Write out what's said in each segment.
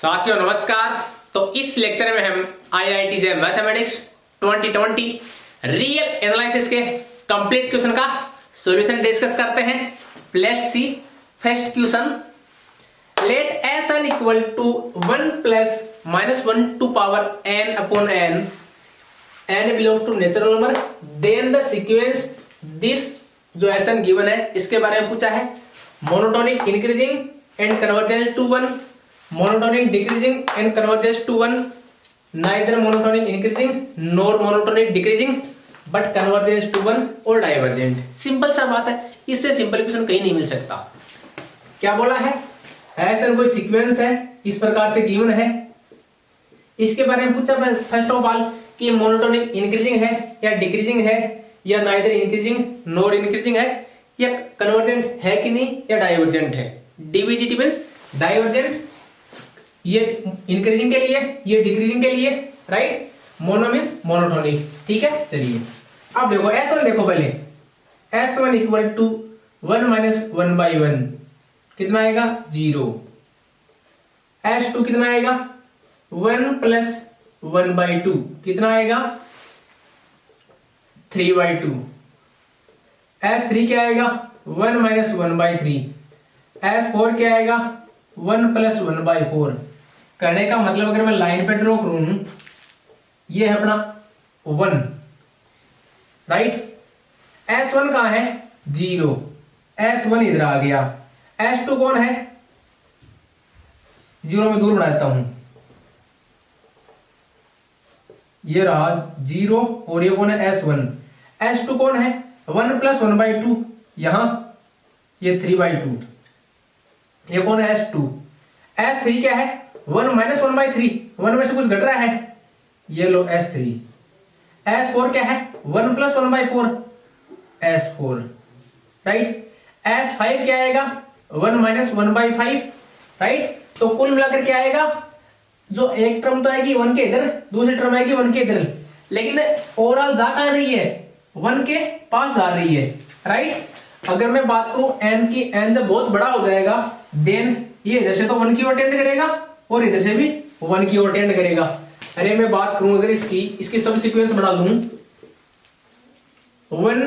साथियों नमस्कार। तो इस लेक्चर में हम IIT JEE mathematics 2020 real analysis के कंप्लीट क्वेश्चन का सॉल्यूशन डिस्कस करते हैं। Let's see first question. Let SN equal to 1 plus -1 to power n upon n belong to natural number, then the sequence this जो SN given है इसके बारे में पूछा है। Monotonic increasing and convergence to 1, monotonic decreasing and converges to 1, neither monotonic increasing nor monotonic decreasing but converges to 1 और divergent। Simple सा बात है, इससे सिंपल इक्वेशन कहीं नहीं मिल सकता। क्या बोला है? ऐसा कोई सीक्वेंस है इस प्रकार से गिवन है, इसके बारे में पूछा फर्स्ट ऑफ ऑल कि मोनोटोनिक इंक्रीजिंग है या डिक्रीजिंग है या नाइदर इंक्रीजिंग नॉर इंक्रीजिंग है या कन्वर्जेंट है कि नहीं या डाइवर्जेंट है। डीवीजीटी मींस डाइवर्जेंट, ये इंक्रीजिंग के लिए ये डिक्रीजिंग के लिए, राइट। मोनो मींस मोनोटोनिक, ठीक है। चलिए अब देखो S1 देखो पहले, S1 इक्वल टू 1 माइनस 1/1 कितना आएगा 0। S2 कितना आएगा 1 प्लस 1/2 कितना आएगा 3/2। S3 क्या आएगा 1 माइनस 1/3। S4 क्या आएगा 1 प्लस 1/4। कहने का मतलब अगर मैं लाइन पे ड्रॉ करूं, ये है अपना 1, राइट। S1 कहां है 0, S1 इधर आ गया। S2 कौन है 0 में दूर बनाता हूं, ये रहा 0 और ये कौन है S1। S2 कौन है 1 प्लस 1/2, यहां ये 3/2, ये कौन है S2। S3 क्या है 1 माइनस 1/3, 1 में से कुछ घट रहा है, ये लो S3। S4 क्या है 1 प्लस 1/4, S4, राइट। S5 क्या आएगा 1 माइनस 1/5, राइट। तो कुल मिलाकर क्या आएगा, जो एक टर्म तो आएगी 1 के इधर, दूसरी टर्म आएगी 1 के इधर, लेकिन ओवरऑल जा कहां रही है 1 के पास जा रही है, राइट। अगर मैं बात करूं n की, n जब बहुत बड़ा हो जाएगा देन ये इधर से तो 1 की ओर टेंड करेगा और इधर से भी 1 की ओर टेंड करेगा। अरे मैं बात करूं अगर इसकी सब सीक्वेंस बना दूं 1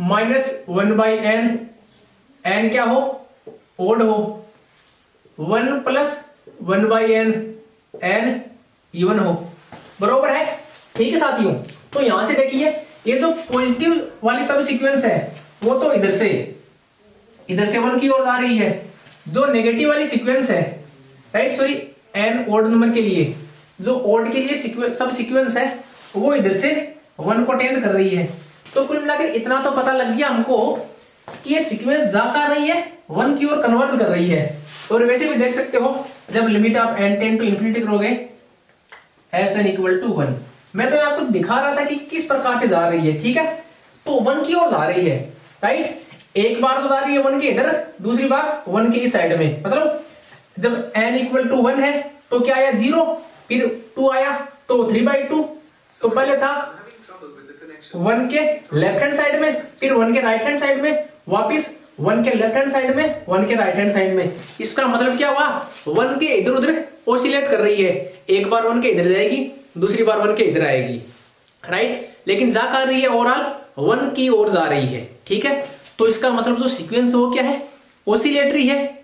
माइनस 1/n, n क्या हो ओड हो, 1 प्लस 1/n, n इवन हो, बरोबर है, ठीक है साथियों। तो यहां से देखिए ये जो पॉजिटिव वाली सब सीक्वेंस है वो तो इधर से 1 की ओर आ रही है, जो नेगेटिव वाली सीक्वेंस है, right, sorry n odd number के लिए, जो ओड के लिए सब सीक्वेंस है वो इधर से 1 को टेंड कर रही है। तो कुल मिलाकर इतना तो पता लग गया हमको कि ये सीक्वेंस जा कर रही है 1 की ओर कन्वर्ज कर रही है। और वैसे भी देख सकते हो जब limit of n tend to infinity करोगे SN इक्वल टू 1, मैं तो आपको दिखा रहा था कि किस प्रकार से जा रही है, ठीक है। तो 1 की ओर जा रही है, राइट। एक बार तो जा रही है 1 के इधर, दूसरी बार 1 के इस साइड में, मतलब जब n इक्वल टू 1 है तो क्या आया 0, फिर 2 आया तो 3/2। तो पहले था 1 के लेफ्ट हैंड साइड में, फिर 1 के राइट हैंड साइड में, वापिस 1 के लेफ्ट हैंड साइड में, 1 के राइट हैंड साइड में। इसका मतलब क्या हुआ 1 के इधर उधर ओसिलेट कर रही है, एक बार 1 के इधर जाएगी, दूसरी बार 1 के इधर आएगी, राइट। लेकिन जा कर रही है ओवरऑल 1 की ओर जा रही है, ठीक है। तो इसका मतलब जो सीक्वेंस वो क्या है ओसिलेटरी है,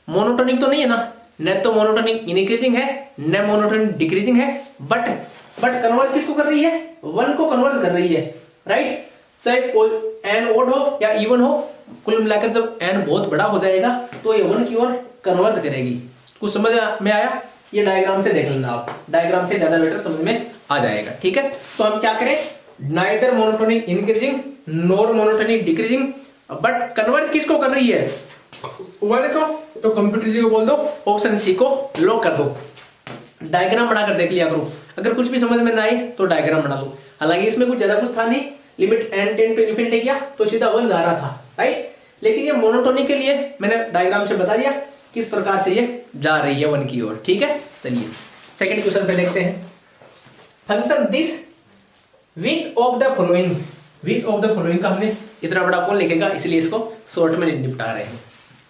मोनोटोनिक तो नहीं है ना, न तो मोनोटोनिक इंक्रीजिंग है न मोनोटोनिक डिक्रीजिंग है, बट कन्वर्ज किसको कर रही है 1 को कन्वर्ज कर रही है, राइट। चाहे n ओड हो या इवन हो, कुल मिलाकर जब n बहुत बड़ा हो जाएगा तो ये 1 की ओर कन्वर्ज करेगी। कुछ समझ में आया? ये डायग्राम से देख लेना आप, डायग्राम से ज्यादा बेटर समझ में आ जाएगा, ठीक है। तो हम क्या करें, neither monotonic increasing nor monotonic decreasing, but converge किसको कर रही है 1 को। तो कंप्यूटर जी को बोल दो ऑप्शन सी को लॉक कर दो। डायग्राम बनाकर देख लिया करो, अगर कुछ भी समझ में ना आए तो डायग्राम बना दो। हालांकि इसमें कुछ ज्यादा कुछ था नहीं, limit n tend to infinity किया तो सीधा 1 जा रहा था, राइट। लेकिन ये मोनोटोनिक के लिए मैंने डायग्राम से बता दिया किस प्रकार से ये जा रही है 1 की ओर, ठीक है। चलिए सेकंड क्वेश्चन पे देखते हैं। Function this which of the following का हमने इतना बड़ा कौन लिखेगा, इसलिए इसको शॉर्ट में निपटा रहे हैं।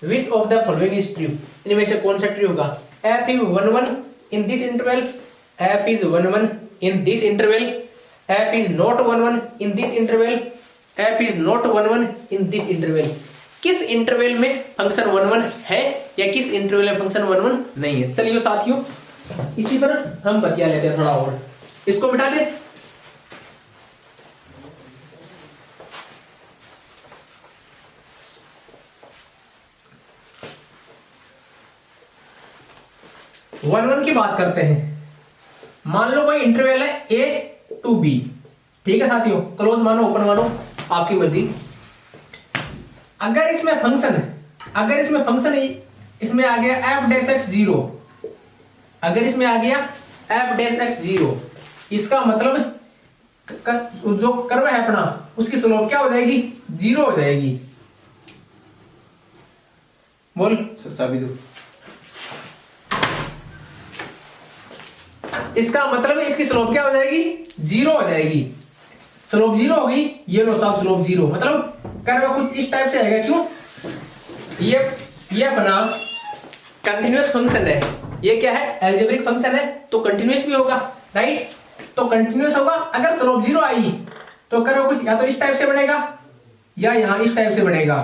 विच of the following is true, इनमें से कौन सा ट्रू होगा। f is 1 1 in this interval, f is 1 1 in this interval, f is not 1 1 in this interval, f is not 1 1 in this interval। किस इंटरवल में फंक्शन 1 1 है या किस इंटरवल में फंक्शन 1 1 नहीं है। चलिए साथियों इसी पर हम बतिया लेते हैं थोड़ा और, इसको मिटा दे। वन वन की बात करते हैं। मान लो कोई इंटरवल है a to b, ठीक है साथियों, क्लोज मानो ओपन मानो आपकी मर्जी। अगर इसमें फंक्शन इसमें आ गया f डैश x 0, अगर इसमें आ गया f डैश x 0, इसका मतलब जो कर्व है अपना उसकी स्लोप क्या हो जाएगी, 0 हो जाएगी। बोल सर साबित दो। इसका मतलब है इसकी स्लोप क्या हो जाएगी, 0 हो जाएगी। स्लोप 0 होगी, ये लो साहब स्लोप 0, मतलब कर्व कुछ इस टाइप से आएगा। क्यों, ये अपना कंटिन्यूअस फंक्शन है, ये क्या है, अलजेब्रिक फंक्शन है, तो कंटिन्यूअस भी होगा, राइट। तो कंटिन्यूअस होगा, अगर स्लोप 0 आई तो कर्व कुछ या तो इस टाइप से बनेगा या यहां इस टाइप से बनेगा।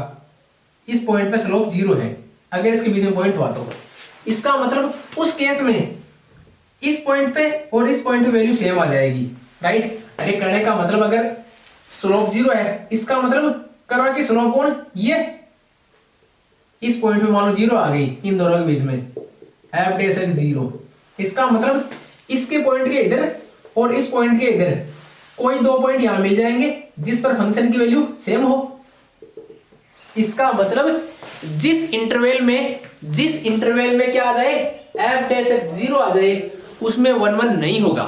इस पॉइंट पे स्लोप 0 है, अगर इसके बीच में पॉइंट हुआ तो इसका मतलब उस केस में इस पॉइंट पे और इस पॉइंट पे वैल्यू सेम आ जाएगी, राइट। अरे कहने का मतलब अगर स्लोप 0 है, इसका मतलब कर्व की स्लोप कौन, ये इस पॉइंट पे मान लो 0 आ गई इन दोनों के बीच में, f डैश x 0, इसका मतलब इसके पॉइंट के इधर और इस पॉइंट के इधर कोई दो पॉइंट यहां मिल जाएंगे जिस पर फंक्शन की वैल्यू सेम हो। इसका मतलब जिस इंटरवल में क्या आ जाए, f डैश x 0 आ जाए, उसमें 1 1 नहीं होगा।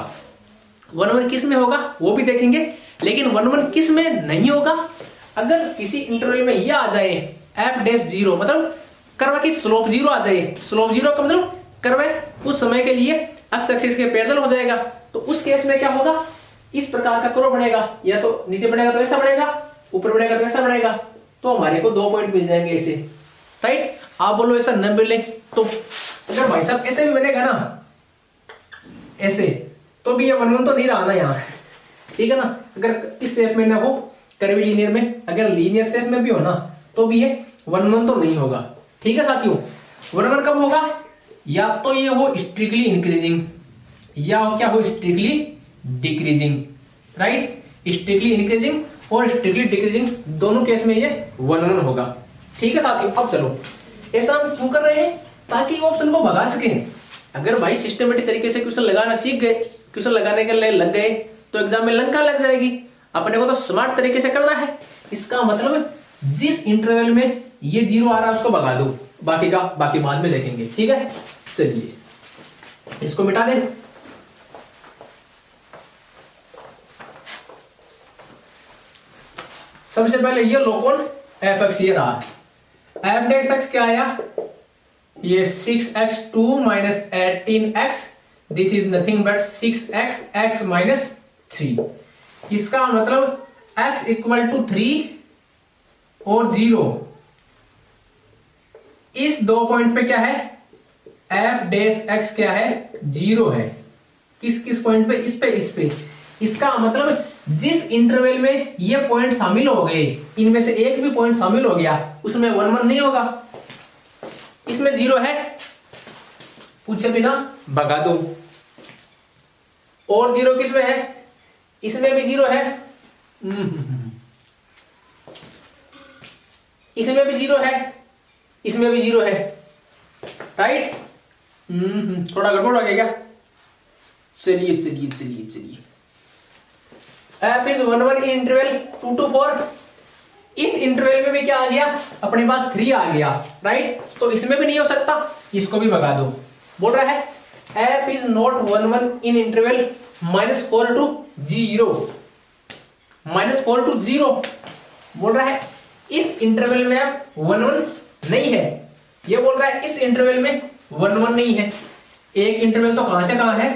1 1 किस में होगा वो भी देखेंगे, लेकिन 1 1 किस में नहीं होगा, अगर किसी इंटरवल में यह आ जाए f डैश 0, मतलब कर्व की स्लोप 0 आ जाए। स्लोप 0 का मतलब कर्व उस समय के लिए एक्स एक्सिस के पैरेलल हो जाएगा, तो उस केस में क्या होगा, इस प्रकार का कर्व बनेगा, या तो नीचे बढ़ेगा तो ऐसा बढ़ेगा, ऊपर बढ़ेगा तो ऐसा बढ़ेगा, तो हमारे को दो पॉइंट मिल जाएंगे ऐसे, राइट। आप बोलो ऐसा न मिले तो, अगर भाई साहब ऐसे भी बनेगा ना ऐसे, तो भी ये 1 1 तो नहीं रहा ना यहाँ, ठीक है ना। अगर इस शेप में ना हो कर्वी लीनियर में, अगर लीनियर शेप में भी हो ना तो भी ये 1 1 तो नहीं होगा, ठीक है साथियों। 1 1 कब होगा, या तो ये हो स्ट्रिक्टली इंक्रीजिंग या क्या हो strictly decreasing, right. Strictly increasing और स्ट्रिक्टली डिक्रीजिंग दोनों केस में ये 1 1 होगा, ठीक है साथियों। अब चलो ऐसा हम क्यों कर रहे हैं, ताकि ऑप्शन को भगा सके। अगर भाई सिस्टमेटिक तरीके से क्वेश्चन लगाना सीख गए, क्वेश्चन लगाने के लिए लग गए, तो एग्जाम में लंका लग जाएगी। अपने को तो स्मार्ट तरीके से करना है। इसका मतलब जिस इंटरवल में ये 0 आ रहा है उसको भगा दो, बाकी बाद में देखेंगे, ठीक है। चलिए इसको मिटा दें। सबसे पहले ये लो कौन, f(x) ये रहा, f डैश x क्या आया, ये 6x2 minus 18x, this is nothing but 6x x minus 3। इसका मतलब x इक्वल टू 3 और 0, इस दो पॉइंट पे क्या है, f डैश x क्या है, 0 है। किस पॉइंट पे, इस पे। इसका मतलब जिस इंटरवल में ये पॉइंट शामिल हो गए, इनमें से एक भी पॉइंट शामिल हो गया, उसमें 1 1 नहीं होगा। इसमें 0 है, पूछे बिना भगा दो। और 0 किसमें है, इसमें भी 0 है, इसमें भी 0 है, इसमें भी 0 है, राइट। थोड़ा गड़बड़ हो गया क्या। चलिए f is 1 1 in interval 2 to 4। इस इंटरवल में भी क्या आ गया, अपने पास 3 आ गया, राइट। तो इसमें भी नहीं हो सकता, इसको भी भगा दो। बोल रहा है f is not 1 1 in interval -4 to 0, -4 to 0। बोल रहा है इस इंटरवल में अब 1 1 नहीं है, ये बोल रहा है इस इंटरवल में 1 1 नहीं है। एक इंटरवल तो कहां से कहां है,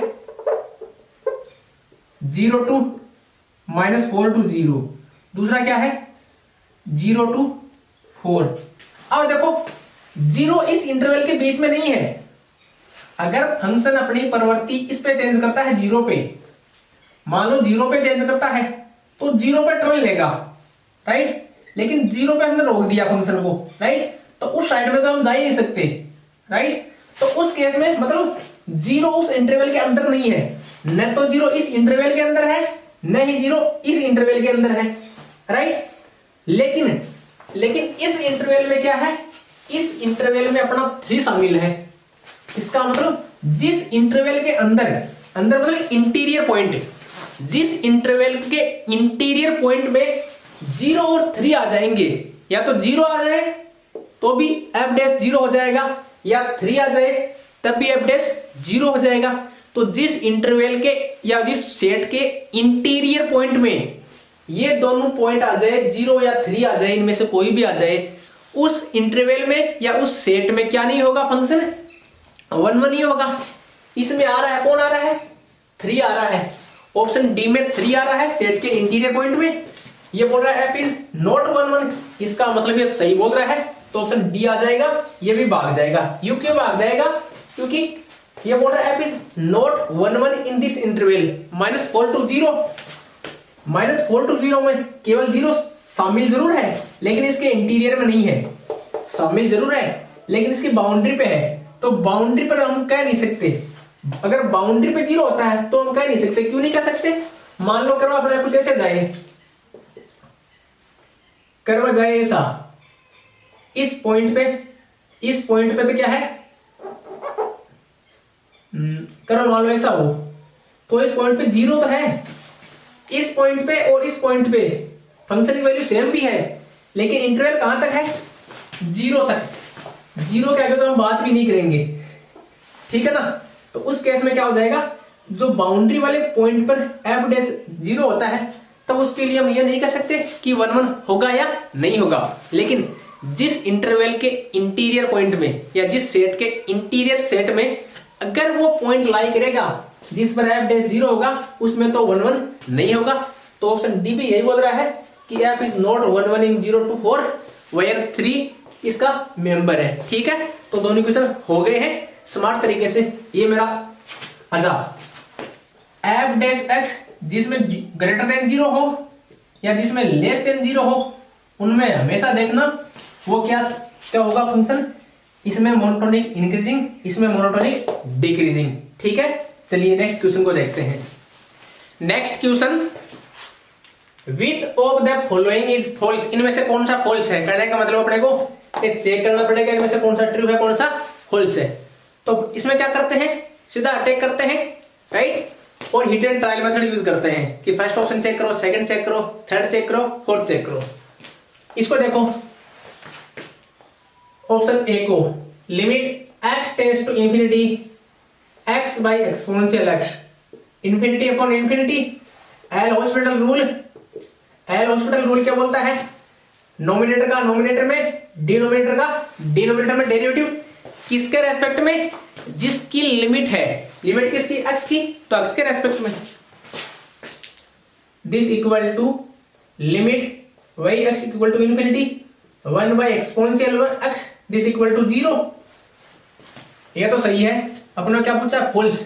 0 to -4 to 0, दूसरा क्या है 0 to 4। अब देखो 0 इस इंटरवल के बीच में नहीं है, अगर फंक्शन अपनी प्रवृत्ति इस पे चेंज करता है जीरो पे, मान लो जीरो पे चेंज करता है तो जीरो पे टर्न लेगा, राइट। लेकिन जीरो पे हमने रोक दिया फंक्शन को, राइट, तो उस साइड में तो हम जा ही नहीं सकते, राइट। तो उस केस में मतलब जीरो उस इंटरवल के अंदर नहीं है, न तो जीरो इस इंटरवल के अंदर है, न ही जीरो इस इंटरवल के अंदर है, राइट। लेकिन इस इंटरवल में क्या है, इस इंटरवल में अपना 3 शामिल है। इसका मतलब जिस इंटरवल के अंदर मतलब इंटीरियर पॉइंट, जिस इंटरवल के इंटीरियर पॉइंट में 0 और 3 आ जाएंगे, या तो 0 आ जाए तो भी f डैश 0 हो जाएगा, या 3 आ जाए तब भी f डैश 0 हो जाएगा। तो जिस इंटरवल के या जिस सेट के इंटीरियर पॉइंट में ये दोनों पॉइंट आ जाए, 0 या 3 आ जाए, इनमें से कोई भी आ जाए, उस इंटरवल में या उस सेट में क्या नहीं होगा, फंक्शन 1 1 ही होगा। इसमें आ रहा है, कौन आ रहा है, 3 आ रहा है। ऑप्शन डी में 3 आ रहा है सेट के इंटीरियर पॉइंट में। ये बोल रहा है f इज नॉट 1 1, इसका मतलब ये सही बोल रहा है, तो ऑप्शन डी आ जाएगा। ये भी भाग जाएगा। यू क्यों भाग जाएगा, क्योंकि ये बोल रहा है f is not 1 1 in this interval -4 to 0। -4 to 0 में केवल 0 शामिल जरूर है, लेकिन इसके इंटीरियर में नहीं है। शामिल जरूर है लेकिन इसकी बाउंड्री पे है, तो बाउंड्री पर हम कह नहीं सकते। अगर बाउंड्री पे 0 होता है तो हम कह नहीं सकते। क्यों नहीं कह सकते, मान लो कर्व अपने कुछ ऐसे जाए, कर्व जाए ऐसा, इस पॉइंट पे तो क्या है, कर्व मान लो ऐसा हो, तो इस पॉइंट पे 0 तो है, इस पॉइंट पे और इस पॉइंट पे फंक्शन की वैल्यू सेम भी है, लेकिन इंटरवल कहां तक है, 0 तक। 0 के आगे तो हम बात भी नहीं करेंगे, ठीक है ना। तो उस केस में क्या हो जाएगा, जो बाउंड्री वाले पॉइंट पर f डैश 0 होता है, तब उसके लिए हम ये नहीं कह सकते कि 1 1 होगा या नहीं होगा। लेकिन जिस इंटरवल के इंटीरियर पॉइंट में या जिस सेट के इंटीरियर सेट में अगर वो पॉइंट लाई करेगा जिस पर f डैश 0 होगा, उसमें तो 1 1 नहीं होगा। तो ऑप्शन डी भी यही बोल रहा है कि f is not 1 1 in 0 to 4 where 3 इसका मेंबर है, ठीक है। तो दोनों क्वेश्चन हो गए हैं स्मार्ट तरीके से। ये मेरा अच्छा f डैश x जिसमें ग्रेटर देन 0 हो या जिसमें लेस देन 0 हो, उनमें हमेशा देखना वो क्या होगा फंक्शन, इसमें मोनोटोनिक इंक्रीजिंग, इसमें मोनोटोनिक डिक्रीजिंग, ठीक है। चलिए नेक्स्ट क्वेश्चन को देखते हैं। Next question, which of the following is false, इनमें से कौन सा फॉल्स है, कहने का मतलब अपने को चेक करना पड़ेगा इनमें से कौन सा ट्रू है कौन सा फॉल्स है। तो इसमें क्या करते हैं, सीधा अटैक करते हैं, राइट, और hit and trial method use करते हैं कि फर्स्ट ऑप्शन चेक करो, सेकंड चेक करो, थर्ड चेक करो, फोर्थ चेक करो। इसको देखो, ऑप्शन ए को, limit x tends to infinity x by exponential x infinity upon infinity. L Hospital rule क्या बोलता है, नोमिनेटर का नोमिनेटर में, डिनोमिनेटर का डिनोमिनेटर में डेरिवेटिव किसके रेस्पेक्ट में, जिसकी लिमिट है, लिमिट किसकी, x की, तो x के रेस्पेक्ट में। This equal to limit y x equal to infinity 1 by exponential x this equal to 0। ये तो सही है। अपने क्या पूछा, फॉल्स।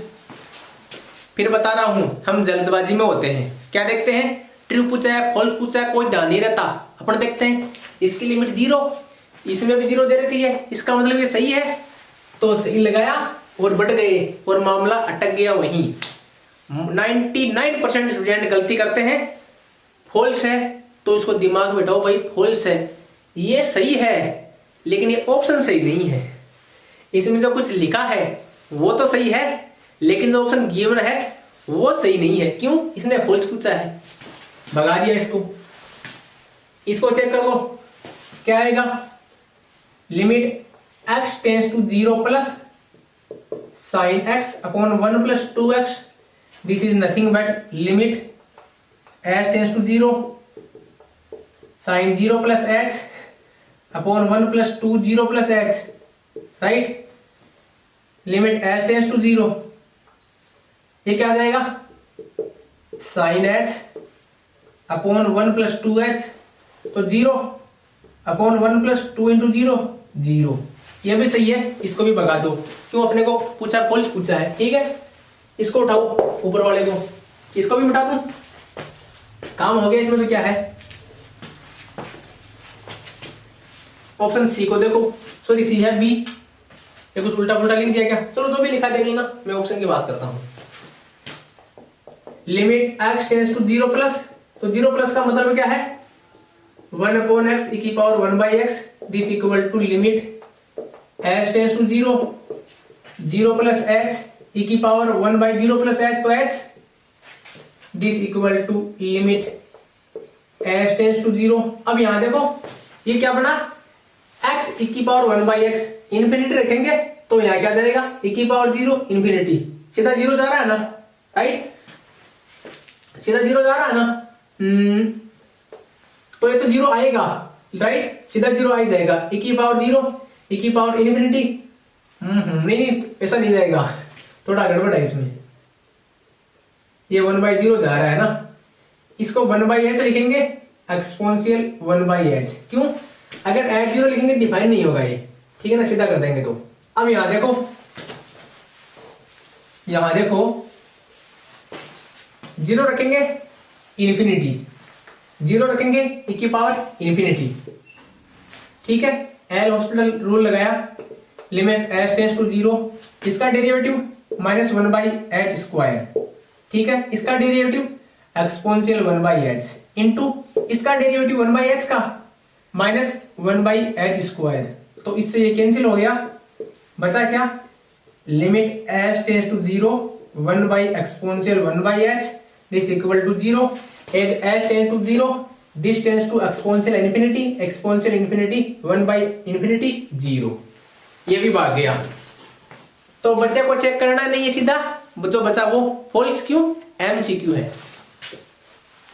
फिर बता रहा हूं, हम जल्दबाजी में होते हैं, क्या देखते हैं, ट्रू पूछा है, फॉल्स पूछा है, कोई ध्यान नहीं रहता। अपन देखते हैं इसकी लिमिट 0, इसमें भी 0 दे रखी है, इसका मतलब ये सही है, तो सही लगाया और बढ़ गए और मामला अटक गया वहीं। 99% स्टूडेंट गलती करते हैं, फॉल्स है तो इसको दिमाग में बैठाओ भाई, फॉल्स है, ये सही है लेकिन ये ऑप्शन सही नहीं है। इसमें जो कुछ लिखा है वो तो सही है, लेकिन जो ऑप्शन गिवन है वो सही नहीं है। क्यों, इसने फॉल्स पूछा है, भगा दिया इसको। इसको चेक कर लो, क्या आएगा, limit x tends to 0 plus sine x upon 1 plus 2x, this is nothing but limit h tends to 0 sine 0 plus x upon 1 plus 2 0 plus x, right, limit h tends to 0, ये क्या आ जाएगा, sign h upon 1 plus 2x, तो 0 upon 1 plus 2 into 0 0, ये भी सही है, इसको भी भगा दो, क्यों अपने को पूछा फॉल्स पूछा है। ठीक है, इसको उठाओ ऊपर वाले को, इसको भी मिटा दूं, काम हो गया इसमें। तो क्या है, ऑप्शन सी को देखो, सॉरी सी है बी, ये कुछ उल्टा पुल्टा लिख दिया क्या, चलो जो भी लिखा देख लेना, मैं ऑप्शन की बात करता हूं। Limit x tends to 0 plus, तो 0 प्लस का मतलब क्या है 1 अपॉन एक्स ई की power 1 by X, this equal to limit h tends to 0, 0 plus h E की पावर 1 बाई 0 प्लस h, तो h, this equal to limit h tends to 0। अब यहां देखो ये क्या बना, x ई की पावर 1 बाई एक्स, इन्फिनिटी रखेंगे तो यहां क्या जाएगा ई की पावर 0 इन्फिनिटी, सीधा 0 जा रहा है ना, राइट, सीधा 0 जा रहा है ना, तो ये तो 0 आएगा, राइट, सीधा 0 आ ही जाएगा, ई की पावर 0 ई की पावर इन्फिनिटी, नहीं ऐसा नहीं जाएगा, थोड़ा गड़बड़ है इसमें, ये 1 बाई 0 जा रहा है ना, इसको 1 बाई एच लिखेंगे, एक्सपोनेंशियल 1 बाई एच, क्यों, अगर एच 0 लिखेंगे डिफाइन नहीं होगा ये, ठीक है ना, सीधा कर देंगे। तो अब यहां देखो, यहां देखो 0 रखेंगे इन्फिनिटी, 0 रखेंगे ई की पावर इन्फिनिटी, ठीक है, एल हॉस्पिटल रूल लगाया, लिमिट एच टेंस टू 0, इसका derivative minus 1 by H square, ठीक है, इसका derivative exponential 1 by H into इसका डेरिवेटिव 1 बाई एच का माइनस 1 बाई एच स्क्वायर, तो इससे ये कैंसिल हो गया, बचा क्या, limit H tends to 0 1 by exponential 1 by H, this equal to 0, as H tends to 0 this tense to exponential infinity, exponential infinity 1 by infinity 0, ये भी भाग गया। तो बच्चे को चेक करना नहीं है, सीधा जो बचा वो फॉल्स, क्यों, एमसीक्यू है,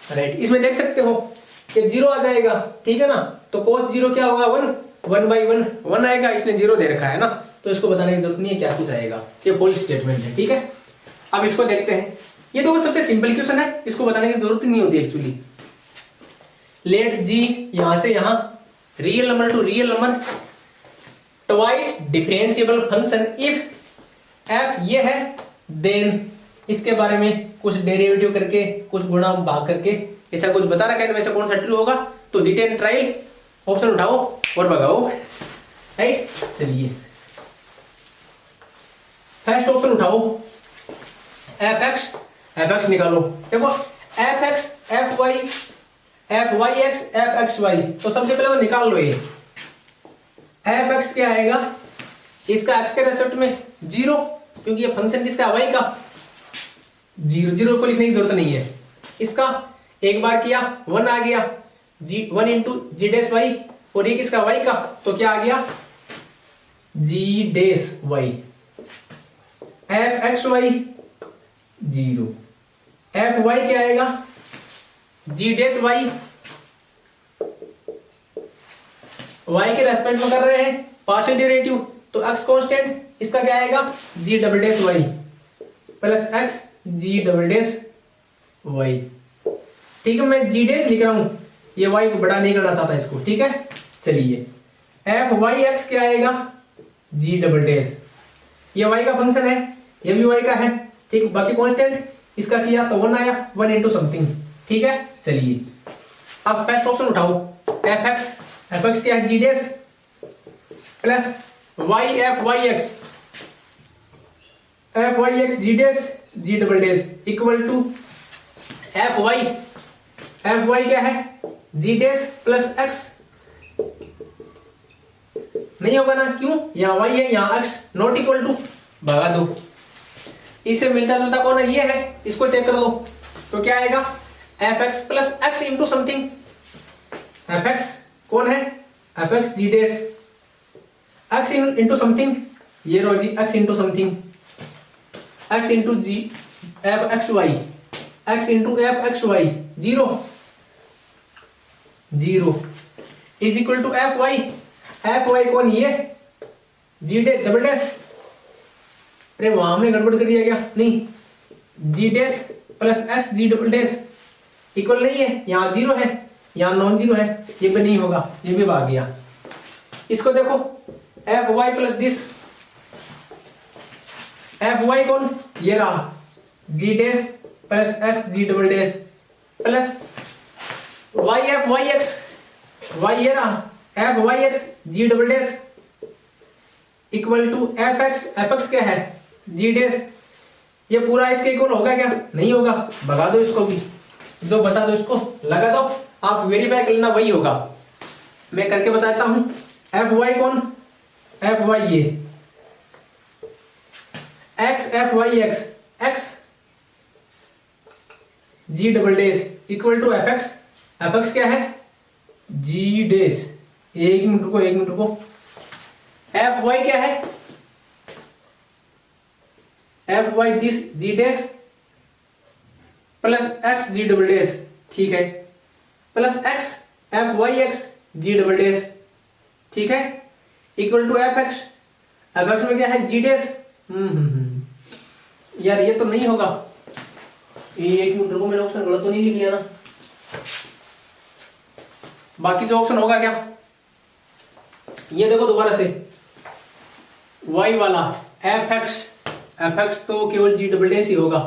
राइट, इसमें देख सकते हो कि 0 आ जाएगा, ठीक है ना, तो cos 0 क्या होगा 1 बाई 1 आएगा, इसने 0 दे रखा है ना, तो इसको बताने की जरूरत नहीं है क्या कुछ आएगा, ये फॉल्स स्टेटमेंट है, ठीक है। अब इसको देखते हैं, ये तो सबसे सिंपल क्वेश्चन है, इसको बताने की जरूरत नहीं होती एक्चुअली। लेट जी, यहां से यहां real number two real number, twice differentiable function if F ये है, देन इसके बारे में कुछ डेरिवेटिव करके, कुछ गुणा भाग करके ऐसा कुछ बता रखा है, वैसे कौन सा ट्रू होगा, तो हिट एंड ट्रायल, ऑप्शन उठाओ और भगाओ, राइट। चलिए फर्स्ट ऑप्शन उठाओ, एफ एक्स निकालो, देखो F X F Y X F X Y, तो सबसे पहले तो निकाल लो ये एफ एक्स क्या आएगा, इसका एक्स के रेस्पेक्ट में 0, क्योंकि ये फंक्शन किसका वाई का, 0 को लिखने की जरूरत नहीं है, इसका एक बार किया 1 आ गया, जी 1 इंटू जी डेस वाई, और ये किसका वाई का, तो क्या आ गया G dash Y, F X Y 0, F Y क्या आएगा जी डेस वाई, वाई के रेस्पेक्ट में कर रहे हैं पार्शियल डेरिवेटिव, तो एक्स कांस्टेंट, इसका क्या आएगा G double dash Y plus X G double dash Y, ठीक है, मैं जी डेस लिख रहा हूं, ये वाई को बड़ा नहीं करना चाहता इसको, ठीक है। चलिए एफ वाई एक्स क्या आएगा जी डबल डेस, ये वाई का फंक्शन है, ये भी वाई का है, ठीक, बाकी कांस्टेंट, इसका किया तो 1 आया, 1 इंटू समथिंग, ठीक है। चलिए अब फर्स्ट ऑप्शन उठाओ, एफ एक्स क्या है G dash plus Y F Y X G dash G double dash equal to F Y क्या है जी डेस प्लस एक्स, नहीं होगा ना, क्यों, यहां वाई है यहां एक्स, नॉट इक्वल टू, भगा दो, इससे मिलता जुलता कौन है, ये है, इसको चेक कर लो, तो क्या आएगा F X plus X into something, F X कौन है F X G dash, X into something, ये रो G X into something, X into G F X Y, X into F X Y 0 is equal to F Y कौन, ये जी day double dash, अरे वहां हमने गड़बड़ कर दिया क्या, नहीं, जी dash plus X G double dash equal नहीं है, यहाँ 0 है, यहाँ नॉन 0 है, ये भी नहीं होगा, ये भी भाग गया। इसको देखो F Y plus this, F Y कौन, ये रहा G dash plus X G double dash plus Y F Y X, Y ये रहा F Y X G double dash equal to F x क्या है जी डैश। ये पूरा इसके इक्वल होगा क्या, नहीं होगा, भगा दो इसको भी, जो बता दो इसको लगा दो, आप वेरीफाई कर लेना वही होगा। मैं करके बताता हूं, एफ वाई कौन, एफ वाई ये X F Y X X G double dash equal to F x क्या है जी डैश। एक मिनट रुको, एक मिनट रुको, एफ वाई क्या है, F Y this G dash plus X G double dash, ठीक है, plus X F Y X G double dash, ठीक है, इक्वल टू एफ एक्स में क्या है जी डैश। यार ये तो नहीं होगा, एक मिनट रुको, मैंने ऑप्शन गलत तो नहीं लिख लिया ना, बाकी जो ऑप्शन होगा क्या, ये देखो दोबारा से, y वाला एफ एक्स तो केवल जी डबल डैश ही होगा,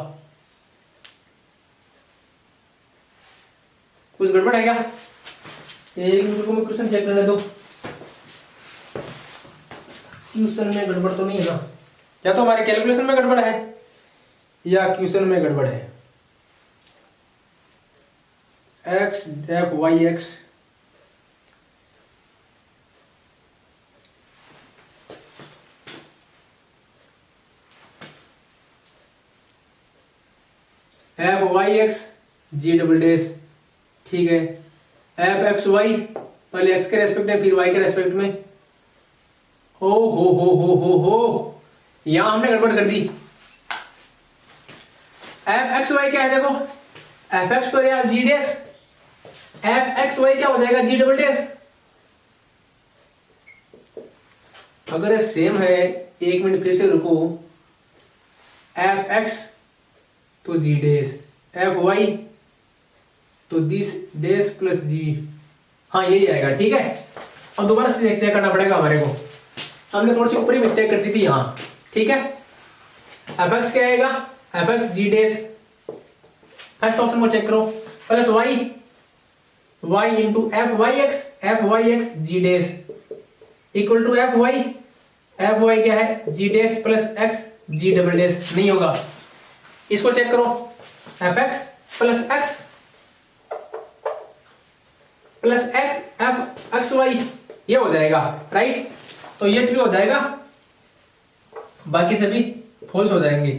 कुछ गड़बड़ है क्या, एक मिनट को मैं क्वेश्चन चेक करने दो, क्वेश्चन में गड़बड़ तो नहीं है ना, या तो हमारे कैलकुलेशन में गड़बड़ है या क्वेश्चन में गड़बड़ है। X F Y X F Y X G double dash, ठीक है, एफ एक्स वाई पहले एक्स के रेस्पेक्ट में फिर वाई के रेस्पेक्ट में, हो यहां हमने गड़बड़ कर दी। एफ एक्स वाई क्या है देखो, एफ एक्स तो यार जी डैश, एफ एक्स वाई क्या हो जाएगा जी डबल डैश। अगर ये सेम है, एक मिनट फिर से रुको, एफ एक्स तो जी डैश, एफ वाई तो दिस डैश प्लस जी, हाँ यही आएगा, ठीक है। और दोबारा से चेक करना पड़ेगा हमारे को, हमने थोड़ी सी ऊपरी मिस्टेक कर दी थी यहां, ठीक है। एफ एक्स क्या आएगा, F X G dash, first option को चेक करो, plus Y into F Y X G dash equal to F Y क्या है G dash plus X G double dash, नहीं होगा, इसको चेक करो, F X plus F X Y ये हो जाएगा, राइट, तो ये ट्रू हो जाएगा, बाकी सभी फॉल्स हो जाएंगे,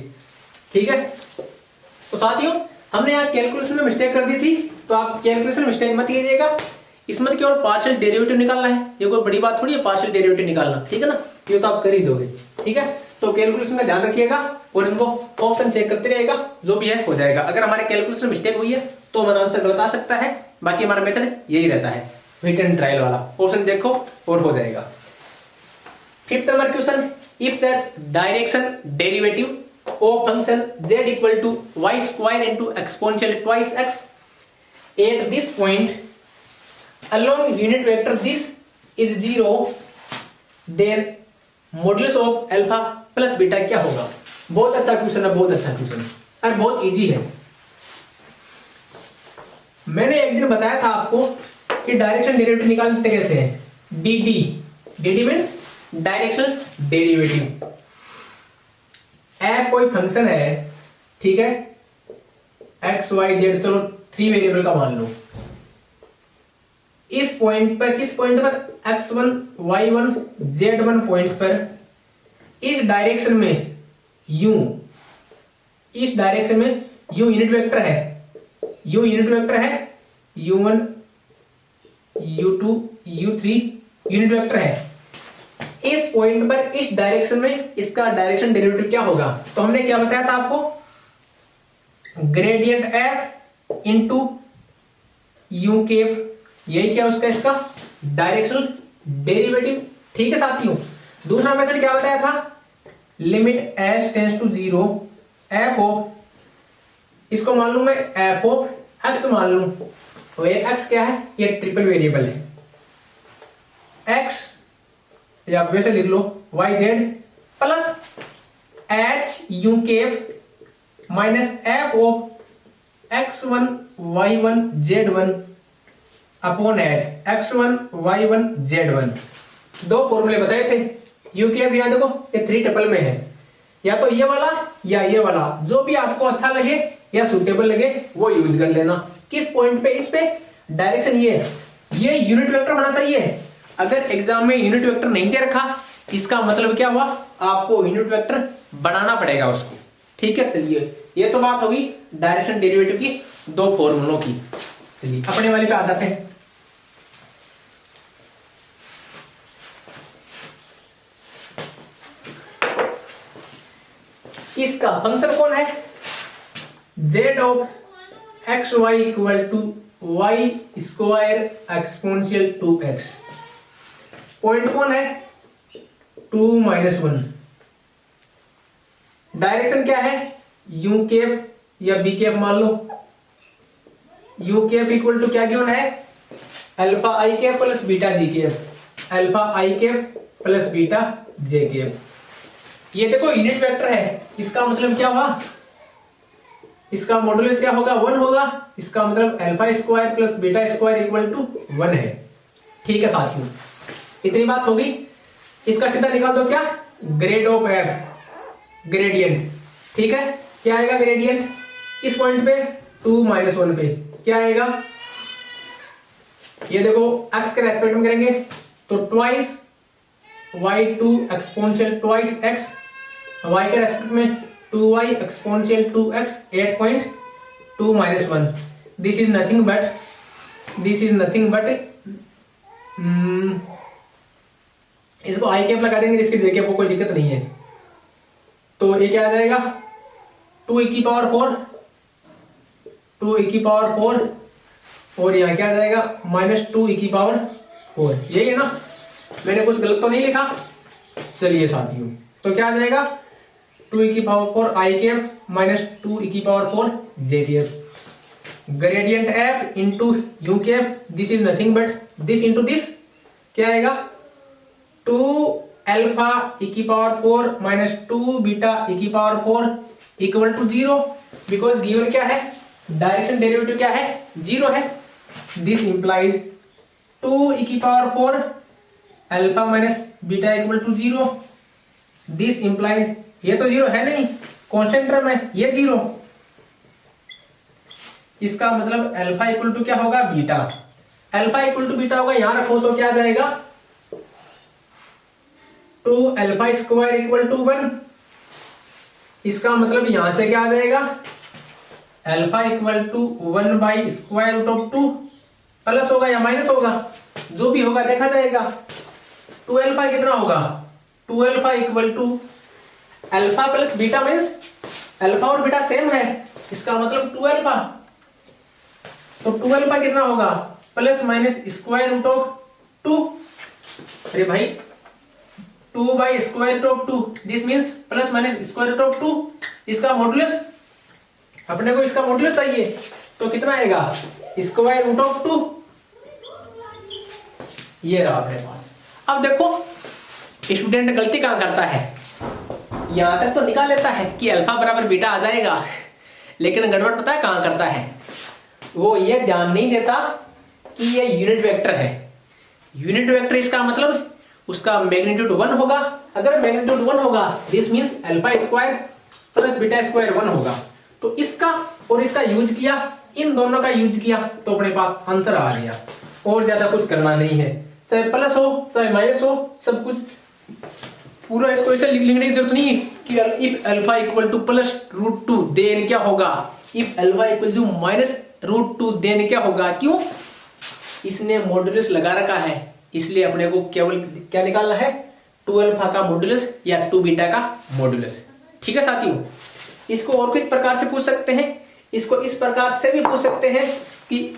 ठीक है। तो साथियों हमने यहाँ कैलकुलेशन में मिस्टेक कर दी थी, तो आप कैलकुलेशन मिस्टेक मत कीजिएगा, इसमें केवल पार्शियल डेरिवेटिव निकालना है, ये कोई बड़ी बात थोड़ी है पार्शियल डेरिवेटिव निकालना, ठीक है ना, ये तो आप कर ही दोगे, ठीक है। तो कैलकुलेशन का ध्यान रखिएगा और इनको ऑप्शन चेक करते रहेगा, जो भी है हो जाएगा। अगर हमारे कैलकुलेशन मिस्टेक हुई है तो हमारा आंसर गलत आ सकता है, बाकी हमारा मेथड यही रहता है, वेट एंड ट्रायल वाला, ऑप्शन देखो और हो जाएगा। Fifth number question, if that direction derivative of function z equal to y square into exponential twice x at this point along unit vector this is 0, then modulus of alpha plus beta क्या होगा। बहुत अच्छा question है, बहुत अच्छा question है और बहुत इजी है। मैंने एक दिन बताया था आपको कि डायरेक्शन डेरिवेटिव निकालते कैसे हैं, D means direction derivative. F कोई फंक्शन है, ठीक है, एक्स वाई जेड, चलो 3 वेरिएबल का मान लो, इस पॉइंट पर, किस पॉइंट पर, x1 y1 z1 पॉइंट पर, इस डायरेक्शन में u, इस डायरेक्शन में u यूनिट वेक्टर है, u यूनिट वेक्टर है, u1 u2 u3 unit vector है। इस पॉइंट पर इस डायरेक्शन में इसका डायरेक्शन डेरिवेटिव क्या होगा, तो हमने क्या बताया था आपको, gradient F into U cap, यही क्या उसका इसका डायरेक्शनल डेरिवेटिव, ठीक है साथियों। दूसरा मेथड क्या बताया था, limit S tends to 0 F of, इसको मान लू मैं एफ ऑफ एक्स मान लू, तो ये एक्स क्या है, ये ट्रिपल वेरिएबल है, एक्स या वैसे लिख लो Y Z plus H U cap minus F of x1 y1 z1 upon H x1 y1 z1। दो फॉर्मूले बताए थे। यू कैप यहाँ देखो ये 3 टपल में है, या तो ये वाला या ये वाला, जो भी आपको अच्छा लगे या सुटेबल लगे वो यूज कर लेना। किस पॉइंट पे? इस पे डायरेक्शन ये यूनिट वेक्टर होना चाहिए। अगर एग्जाम में यूनिट वेक्टर नहीं दे रखा, इसका मतलब क्या हुआ, आपको यूनिट वेक्टर बनाना पड़ेगा उसको। ठीक है, चलिए ये तो बात होगी डायरेक्शन डेरिवेटिव की दो फॉर्मूलों की। चलिए अपने वाले पे आ जाते हैं। इसका फंक्शन कौन है? z of X Y equal to Y square exponential 2x। Point कौन है? 2 - 1। डायरेक्शन क्या है? यू कैप या बी कैप मान लो। यू कैप इक्वल टू क्या गिवन है? Alpha I cap plus beta G cap. Alpha I cap plus beta J cap. ये देखो यूनिट वेक्टर है, इसका मतलब क्या हुआ? इसका मॉडुलस क्या होगा? 1 होगा। इसका मतलब alpha square plus beta square equal to 1 है। ठीक है साथियों, इतनी बात होगी। इसका सीधा निकाल दो क्या? Grade of F, gradient. ठीक है, क्या आएगा ग्रेडियंट? इस पॉइंट पे 2 - 1 पे क्या आएगा? ये देखो x के रेस्पेक्ट में करेंगे तो twice y2 exponential twice x, y के रेस्पेक्ट में 2y exponential 2x 8.2 - 1। This is nothing but इसको आई कैप लगा देंगे, इसके जे कैप को कोई दिक्कत नहीं है। तो ये क्या आ जाएगा? 2 e की पावर 4, 2 e की पावर 4 और यहाँ क्या आ जाएगा? -2 e की पावर 4। यही है ना? मैंने कुछ गलत तो नहीं लिखा? चलिए साथियों, तो क्या आ जाएगा? 2 e की power 4 I cap minus 2 e की power 4 J cap. Gradient F into U cap, this is nothing but this into this, क्या आएगा? 2 अल्फा e की पावर 4 माइनस 2 बीटा e की power 4 equal to 0। Because given क्या है? Direction derivative क्या है? 0 है। दिस इंप्लाइज 2 e की power 4 alpha minus beta equal to 0। This implies, ये तो 0 है नहीं, कांस्टेंट टर्म है, ये 0। इसका मतलब अल्फा इक्वल टू क्या होगा? Beta. Alpha equal to beta होगा, यहां रखो तो क्या आ जाएगा? 2 अल्फा स्क्वायर इक्वल टू 1। इसका मतलब यहां से क्या आ जाएगा? Alpha equal to 1 by square root of 2। Plus होगा या माइनस होगा, जो भी होगा देखा जाएगा। 2 अल्फा कितना होगा? 2 alpha equal to alpha plus beta means alpha और बीटा सेम है, इसका मतलब 2 अल्फा। तो 2 अल्फा कितना होगा? Plus minus square root of 2। अरे भाई 2 by square root of 2, this means plus minus square root of 2। इसका मॉडुलस, अपने को इसका मॉडुलस चाहिए, तो कितना आएगा? Square root of 2। ये रहा अपने पास। अब देखो स्टूडेंट गलती कहां करता है, यहां तक तो निकाल लेता है कि अल्फा बराबर बीटा आ जाएगा, लेकिन गड़बड़ पता है कहां करता है? वो ये ध्यान नहीं देता कि ये यूनिट वेक्टर है। यूनिट वेक्टर इसका मतलब उसका मैग्नीट्यूड 1 होगा। अगर मैग्नीट्यूड 1 होगा, this means alpha square plus beta square 1 होगा। तो इसका और इसका यूज किया, इन दोनों का यूज किया, तो अपने पास आंसर आ गया। और ज्यादा कुछ करना नहीं है, चाहे प्लस हो चाहे माइनस हो, सब कुछ पूरा इसको ऐसे लिखने की जरूरत नहीं है कि if alpha equal to plus root 2 then क्या होगा, if alpha equal to minus root 2 then क्या होगा। क्यों? इसने मॉडुलस लगा रखा है, इसलिए अपने को केवल क्या निकालना है? 2 अल्फा का मॉडुलस या 2 बीटा का मॉडुलस। ठीक है साथियों, इसको और किस प्रकार से पूछ सकते हैं? इसको इस प्रकार से भी पूछ सकते हैं कि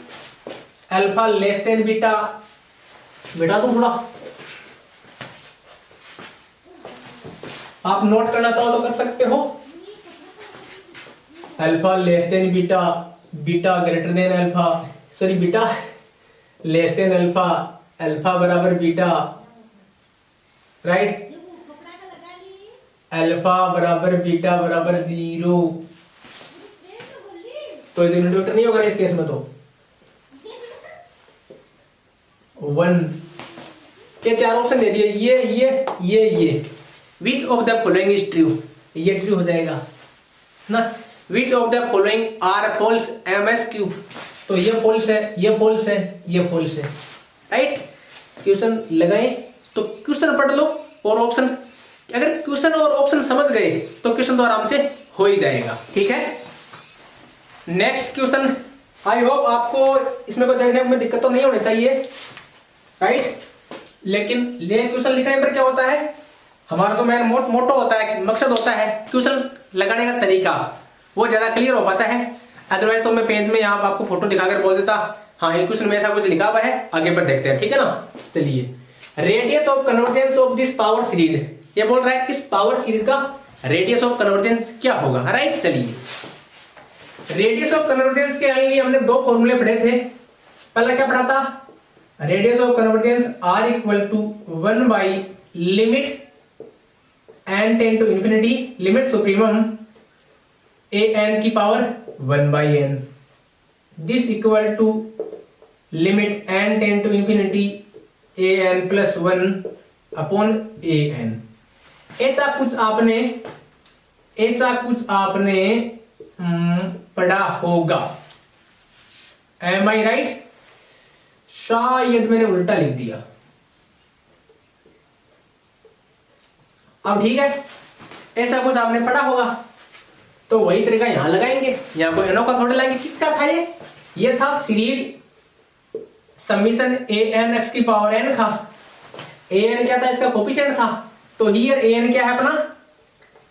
अल्फा लेस देन बीटा। बेटा तुम थोड़ा आप नोट करना चाहो तो कर सकते हो। Alpha less than beta, beta greater than alpha, sorry beta less than alpha, alpha बराबर बीटा, राइट। अल्फा बराबर बीटा बराबर 0, तो यूनिट वेक्टर नहीं होगा ना इस केस में, तो 1। ये चार ऑप्शन दे दिए, ये which of the following is true, ये ट्रू हो जाएगा ना। Which of the following are false MS cube, तो ये फॉल्स है, ये फॉल्स है, ये फॉल्स है, राइट। क्वेश्चन लगाए तो क्वेश्चन पढ़ लो और ऑप्शन, अगर क्वेश्चन और ऑप्शन समझ गए तो क्वेश्चन तो आराम से हो ही जाएगा, ठीक है। नेक्स्ट क्वेश्चन, आई होप आपको इसमें कोई देखने में दिक्कत तो नहीं होनी चाहिए, राइट। लेकिन ये क्वेश्चन लिखने पर क्या होता है, हमारा तो मेन मोटो होता है, मकसद होता है क्वेश्चन लगाने का तरीका, वो ज्यादा क्लियर हो पाता है। अदरवाइज तो मैं पेज में यहाँ आपको फोटो दिखाकर बोल देता, हाँ ये क्वेश्चन में ऐसा कुछ लिखा हुआ है, आगे पर देखते हैं, ठीक है ना। चलिए, radius of convergence of this power series, ये बोल रहा है इस पावर सीरीज का रेडियस ऑफ कन्वर्जेंस क्या होगा, राइट। चलिए, रेडियस ऑफ कन्वर्जेंस के लिए हमने दो फॉर्मूले पढ़े थे। पहला क्या पढ़ा था, radius of convergence r equal to 1 by limit n tend to infinity limit supremum a n की power 1 by n, this equal to limit n tend to infinity a n plus 1 upon a n। ऐसा कुछ आपने पढ़ा होगा, M आई right. शायद मैंने उल्टा लिख दिया। अब ठीक है, ऐसा कुछ आपने पढ़ा होगा, तो वही तरीका यहां लगाएंगे। यहां कोई अनोखा थोड़ा लाएंगे। किसका था ये था series summation A N x की पावर एन था। ए एन क्या था, इसका कोफिशिएंट था। तो हियर ए एन क्या है अपना,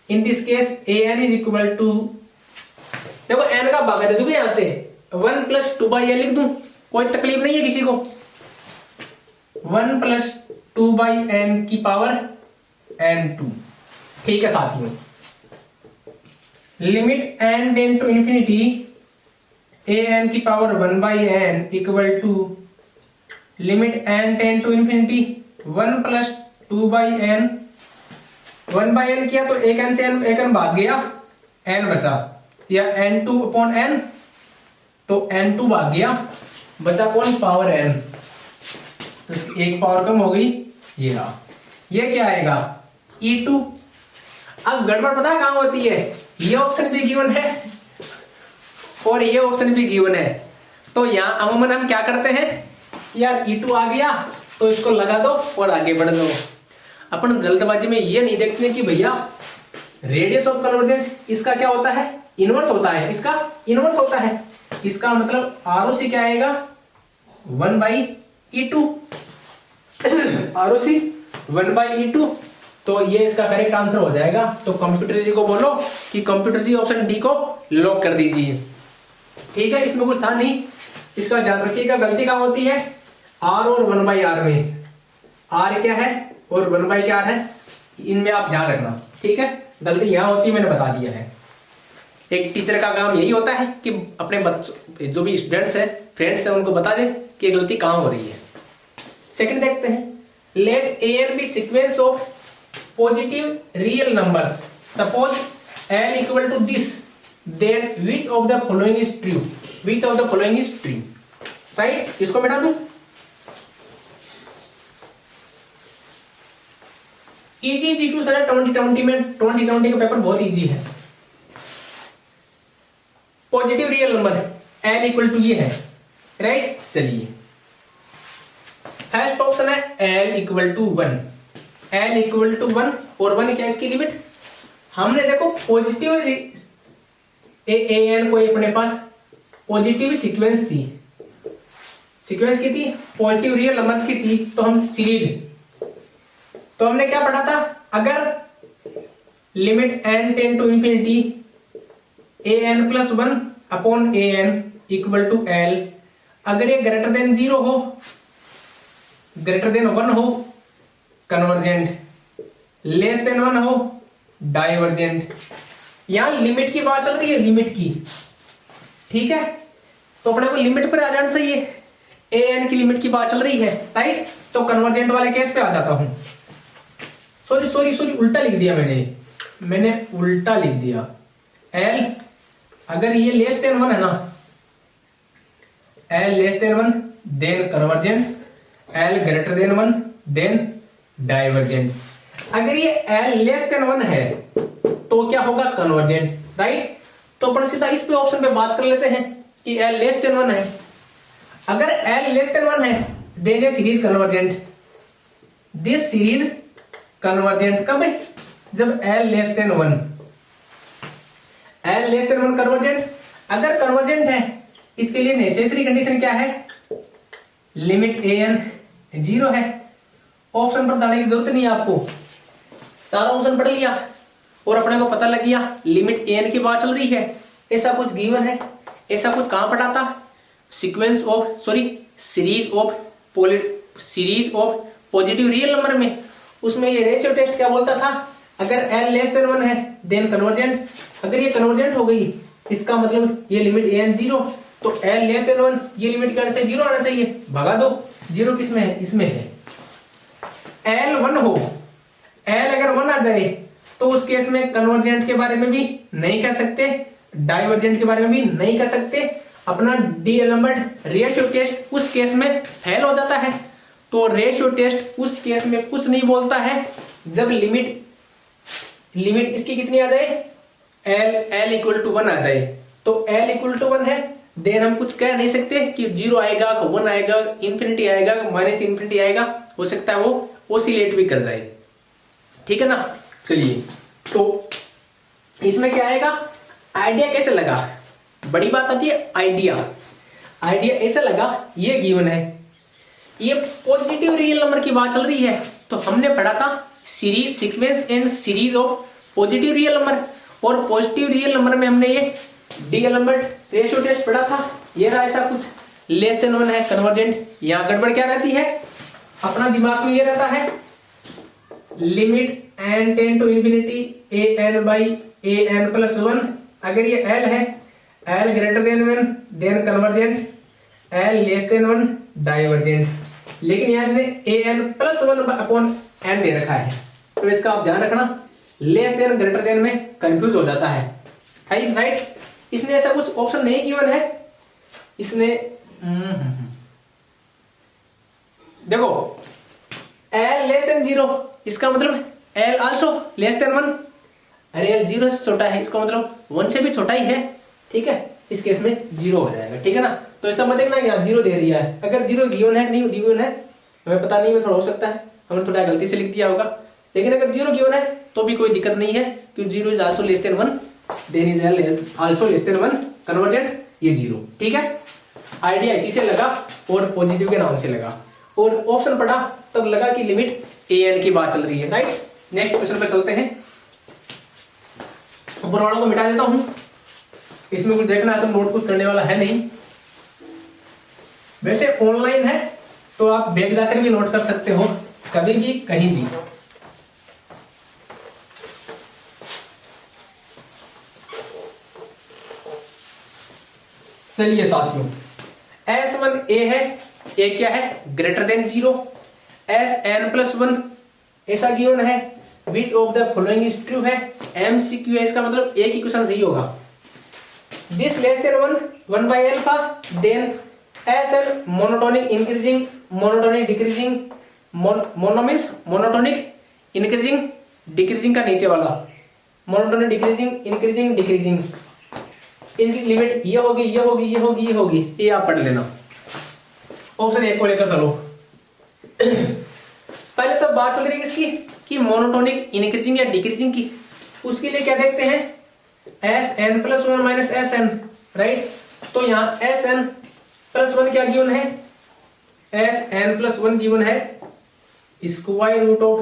in this case A N is equal to, देखो एन का भागा दे दूंगा यहां से 1 प्लस 2 बाई एन लिख दूं, कोई तकलीफ नहीं है किसी को। 1 प्लस 2 बाई एन की पावर n2, ठीक है साथियों। Limit n tend to infinity A N की power 1 by N equal to limit n tend to infinity 1 plus 2 by N. 1 by N किया तो एक n से एक n भाग गया, n बचा, या n2 अपॉन n, तो n2 भाग गया, बचा कौन, पावर n, तो एक पावर कम हो गई, ये रहा। ये क्या आएगा, E2। अब गड़बड़ पता कहां होती है, ये ऑप्शन भी गिवन है और ये ऑप्शन भी गिवन है, तो यहां अमूमन हम क्या करते हैं, यार E2 आ गया तो इसको लगा दो और आगे बढ़ दो। अपन जल्दबाजी में ये नहीं देखते कि भैया रेडियस ऑफ कन्वर्जेंस इसका क्या होता है, इनवर्स होता है, इसका इनवर्स होता है। इसका मतलब ROC क्या आएगा, 1 by E2, ROC 1 by E2, तो ये इसका करेक्ट आंसर हो जाएगा। तो कंप्यूटर जी को बोलो कि कंप्यूटर जी ऑप्शन डी को लॉक कर दीजिए, ठीक है। इसमें कुछ था नहीं, इसका ध्यान रखिएगा। गलती कहां होती है, R और 1 बाई R में, R क्या है और 1 बाई क्या है, इनमें आप ध्यान रखना, ठीक है। गलती यहां होती है, मैंने बता दिया है। एक टीचर का काम यही होता है कि अपने बच्चों, जो भी स्टूडेंट्स है, फ्रेंड्स है, उनको बता दे कि गलती कहां हो रही है। सेकंड देखते हैं, let A N B sequence of positive real numbers, suppose n equal to this, then which of the following is true, which of the following is true, right. इसको मिटा दूं, इजी जीक्यू सर 2020 में, 2020 का paper बहुत easy है। Positive real number है, n equal to ये है, राइट। चलिए, फर्स्ट ऑप्शन है l equal to 1, l equal to 1 और 1 क्या इसकी लिमिट, हमने देखो पॉजिटिव एन को अपने पास पॉजिटिव सीक्वेंस थी, सीक्वेंस की थी, पॉजिटिव रियल नंबर्स की थी, तो हम सीरीज, तो हमने क्या पढ़ा था, अगर limit n tend to infinity A N plus 1 upon A N equal to l, अगर ये ग्रेटर देन 0 हो, ग्रेटर देन 1 हो कन्वर्जेंट, लेस देन 1 हो डाइवर्जेंट। यहां लिमिट की बात चल रही है, लिमिट की, ठीक है। तो अपने को लिमिट पर आ जाना चाहिए, ए एन की लिमिट की बात चल रही है, राइट। तो कन्वर्जेंट वाले केस पे आ जाता हूं। सॉरी सॉरी सॉरी उल्टा लिख दिया मैंने उल्टा लिख दिया। एल अगर ये लेस देन 1 है ना, L less than 1 then convergent, L greater than 1 then divergent. अगर ये एल लेस देन 1 है तो क्या होगा, कन्वर्जेंट, राइट। तो अपन सीधा इस पे ऑप्शन पे बात कर लेते हैं कि एल लेस देन 1 है। अगर एल लेस देन 1 है then A series convergent, this series convergent कब है, जब L less than 1, L less than 1 convergent. अगर कन्वर्जेंट है इसके लिए नेसेसरी कंडीशन क्या है, लिमिट ए एन 0 है। ऑप्शन पर जाने की जरूरत नहीं है आपको, चारों ऑप्शन पढ़ लिया और अपने को पता लग गया लिमिट ए एन की बात चल रही है, ऐसा कुछ गिवन है। ऐसा कुछ कहां पढ़ा था, sequence of series of positive real number में। उसमें ये रेशियो टेस्ट क्या बोलता था, अगर एल लेस देन 1 है देन कन्वर्जेंट। अगर ये कन्वर्जेंट हो गई इसका मतलब ये लिमिट ए एन 0, तो एल लेस देन 1 ये लिमिट क्या आना चाहिए, 0 आना चाहिए। भगा दो, 0 किसमें है, इसमें है। एल 1 हो, एल अगर 1 आ जाए तो उस केस में कन्वर्जेंट के बारे में भी नहीं कह सकते, डाइवर्जेंट के बारे में भी नहीं कह सकते। अपना डीएलएमबर्ट रेशियो टेस्ट उस केस में फेल हो जाता है। तो रेशियो टेस्ट उस केस में कुछ नहीं बोलता है जब लिमिट इसकी कितनी आ जाए, एल इक्वल टू 1 आ जाए। तो एल इक्वल टू 1 है देन हम कुछ कह नहीं सकते कि 0 आएगा, 1 आएगा, इंफिनिटी आएगा, माइनस इंफिनिटी आएगा। हो सकता है वो ओसिलेट भी कर जाए, ठीक है ना। चलिए, तो इसमें क्या आएगा, आइडिया कैसे लगा, बड़ी बात आती है आइडिया। आइडिया ऐसा लगा, ये गिवन है, ये पॉजिटिव रियल नंबर की बात चल रही है। तो हमने पढ़ा था series sequence and series of positive real number, और पॉजिटिव रियल नंबर में हमने ये डीएलएमबर्ट रेशियो टेस्ट पढ़ा था। ये रहा ऐसा कुछ, लेस देन 1 है कन्वर्जेंट। यहां गड़बड़ क्या रहती है, अपना दिमाग में ये रहता है limit N tends to infinity A N by A N plus 1। अगर ये एल है, L greater than 1 then convergent, L less than 1 divergent. लेकिन यहां इसने A N plus 1 upon N दे रखा है, तो इसका आप ध्यान रखना, लेस देन ग्रेटर देन में कंफ्यूज हो जाता है राइट। इसने ऐसा कुछ ऑप्शन नहीं गिवन है, इसने देखो एल लेस देन 0, इसका मतलब एल आल्सो लेस देन 1। अरे एल 0 से छोटा है, इसका मतलब 1 से भी छोटा ही है, ठीक है। इस केस में 0 हो जाएगा, ठीक है ना। तो ऐसा मत देखना यहाँ 0 दे दिया है, अगर 0 गिवन है नहीं गिवन है हमें पता नहीं, में थोड़ा हो सकता है हमने थोड़ा गलती से लिख दिया होगा। लेकिन अगर 0 गिवन है तो भी कोई दिक्कत नहीं है, क्योंकि 0 is also less than 1 then is L also less than 1 convergent, ये 0, ठीक है। आइडिया इसी से लगा और पॉजिटिव के नाम से लगा, और ऑप्शन पढ़ा तब लगा कि लिमिट ए एन की बात चल रही है, राइट। नेक्स्ट क्वेश्चन पे चलते हैं। ऊपर वालों को मिटा देता हूं, इसमें कुछ देखना है तो नोट कुछ करने वाला है नहीं। वैसे ऑनलाइन है तो आप बैग जाकर भी नोट कर सकते हो, कभी भी कहीं भी। चलिए साथियों, S1 A है, A क्या है, ग्रेटर देन 0, Sn प्लस 1 ऐसा गिवन है, विच of the following is true है, MCQ है, इसका मतलब एक ही क्वेश्चन सही होगा। This less than 1 by alpha, then SN monotonic increasing, monotonic decreasing, मोनोमिस मोनोटोनिक इंक्रीजिंग डिक्रीजिंग का नीचे वाला, मोनोटोनिक डिक्रीजिंग इंक्रीजिंग डिक्रीजिंग, इनकी लिमिट ये होगी, ये होगी, ये होगी, ये होगी, ये आप पढ़ लेना। ऑप्शन 1 को लेकर चलो। पहले तो बात चल रही है किसकी, कि मोनोटोनिक इंक्रीजिंग या डिक्रीजिंग की। उसके लिए क्या देखते हैं, Sn plus 1 minus Sn, right. तो यहाँ Sn प्लस 1 क्या गिवन है, Sn प्लस 1 गिवन है square root of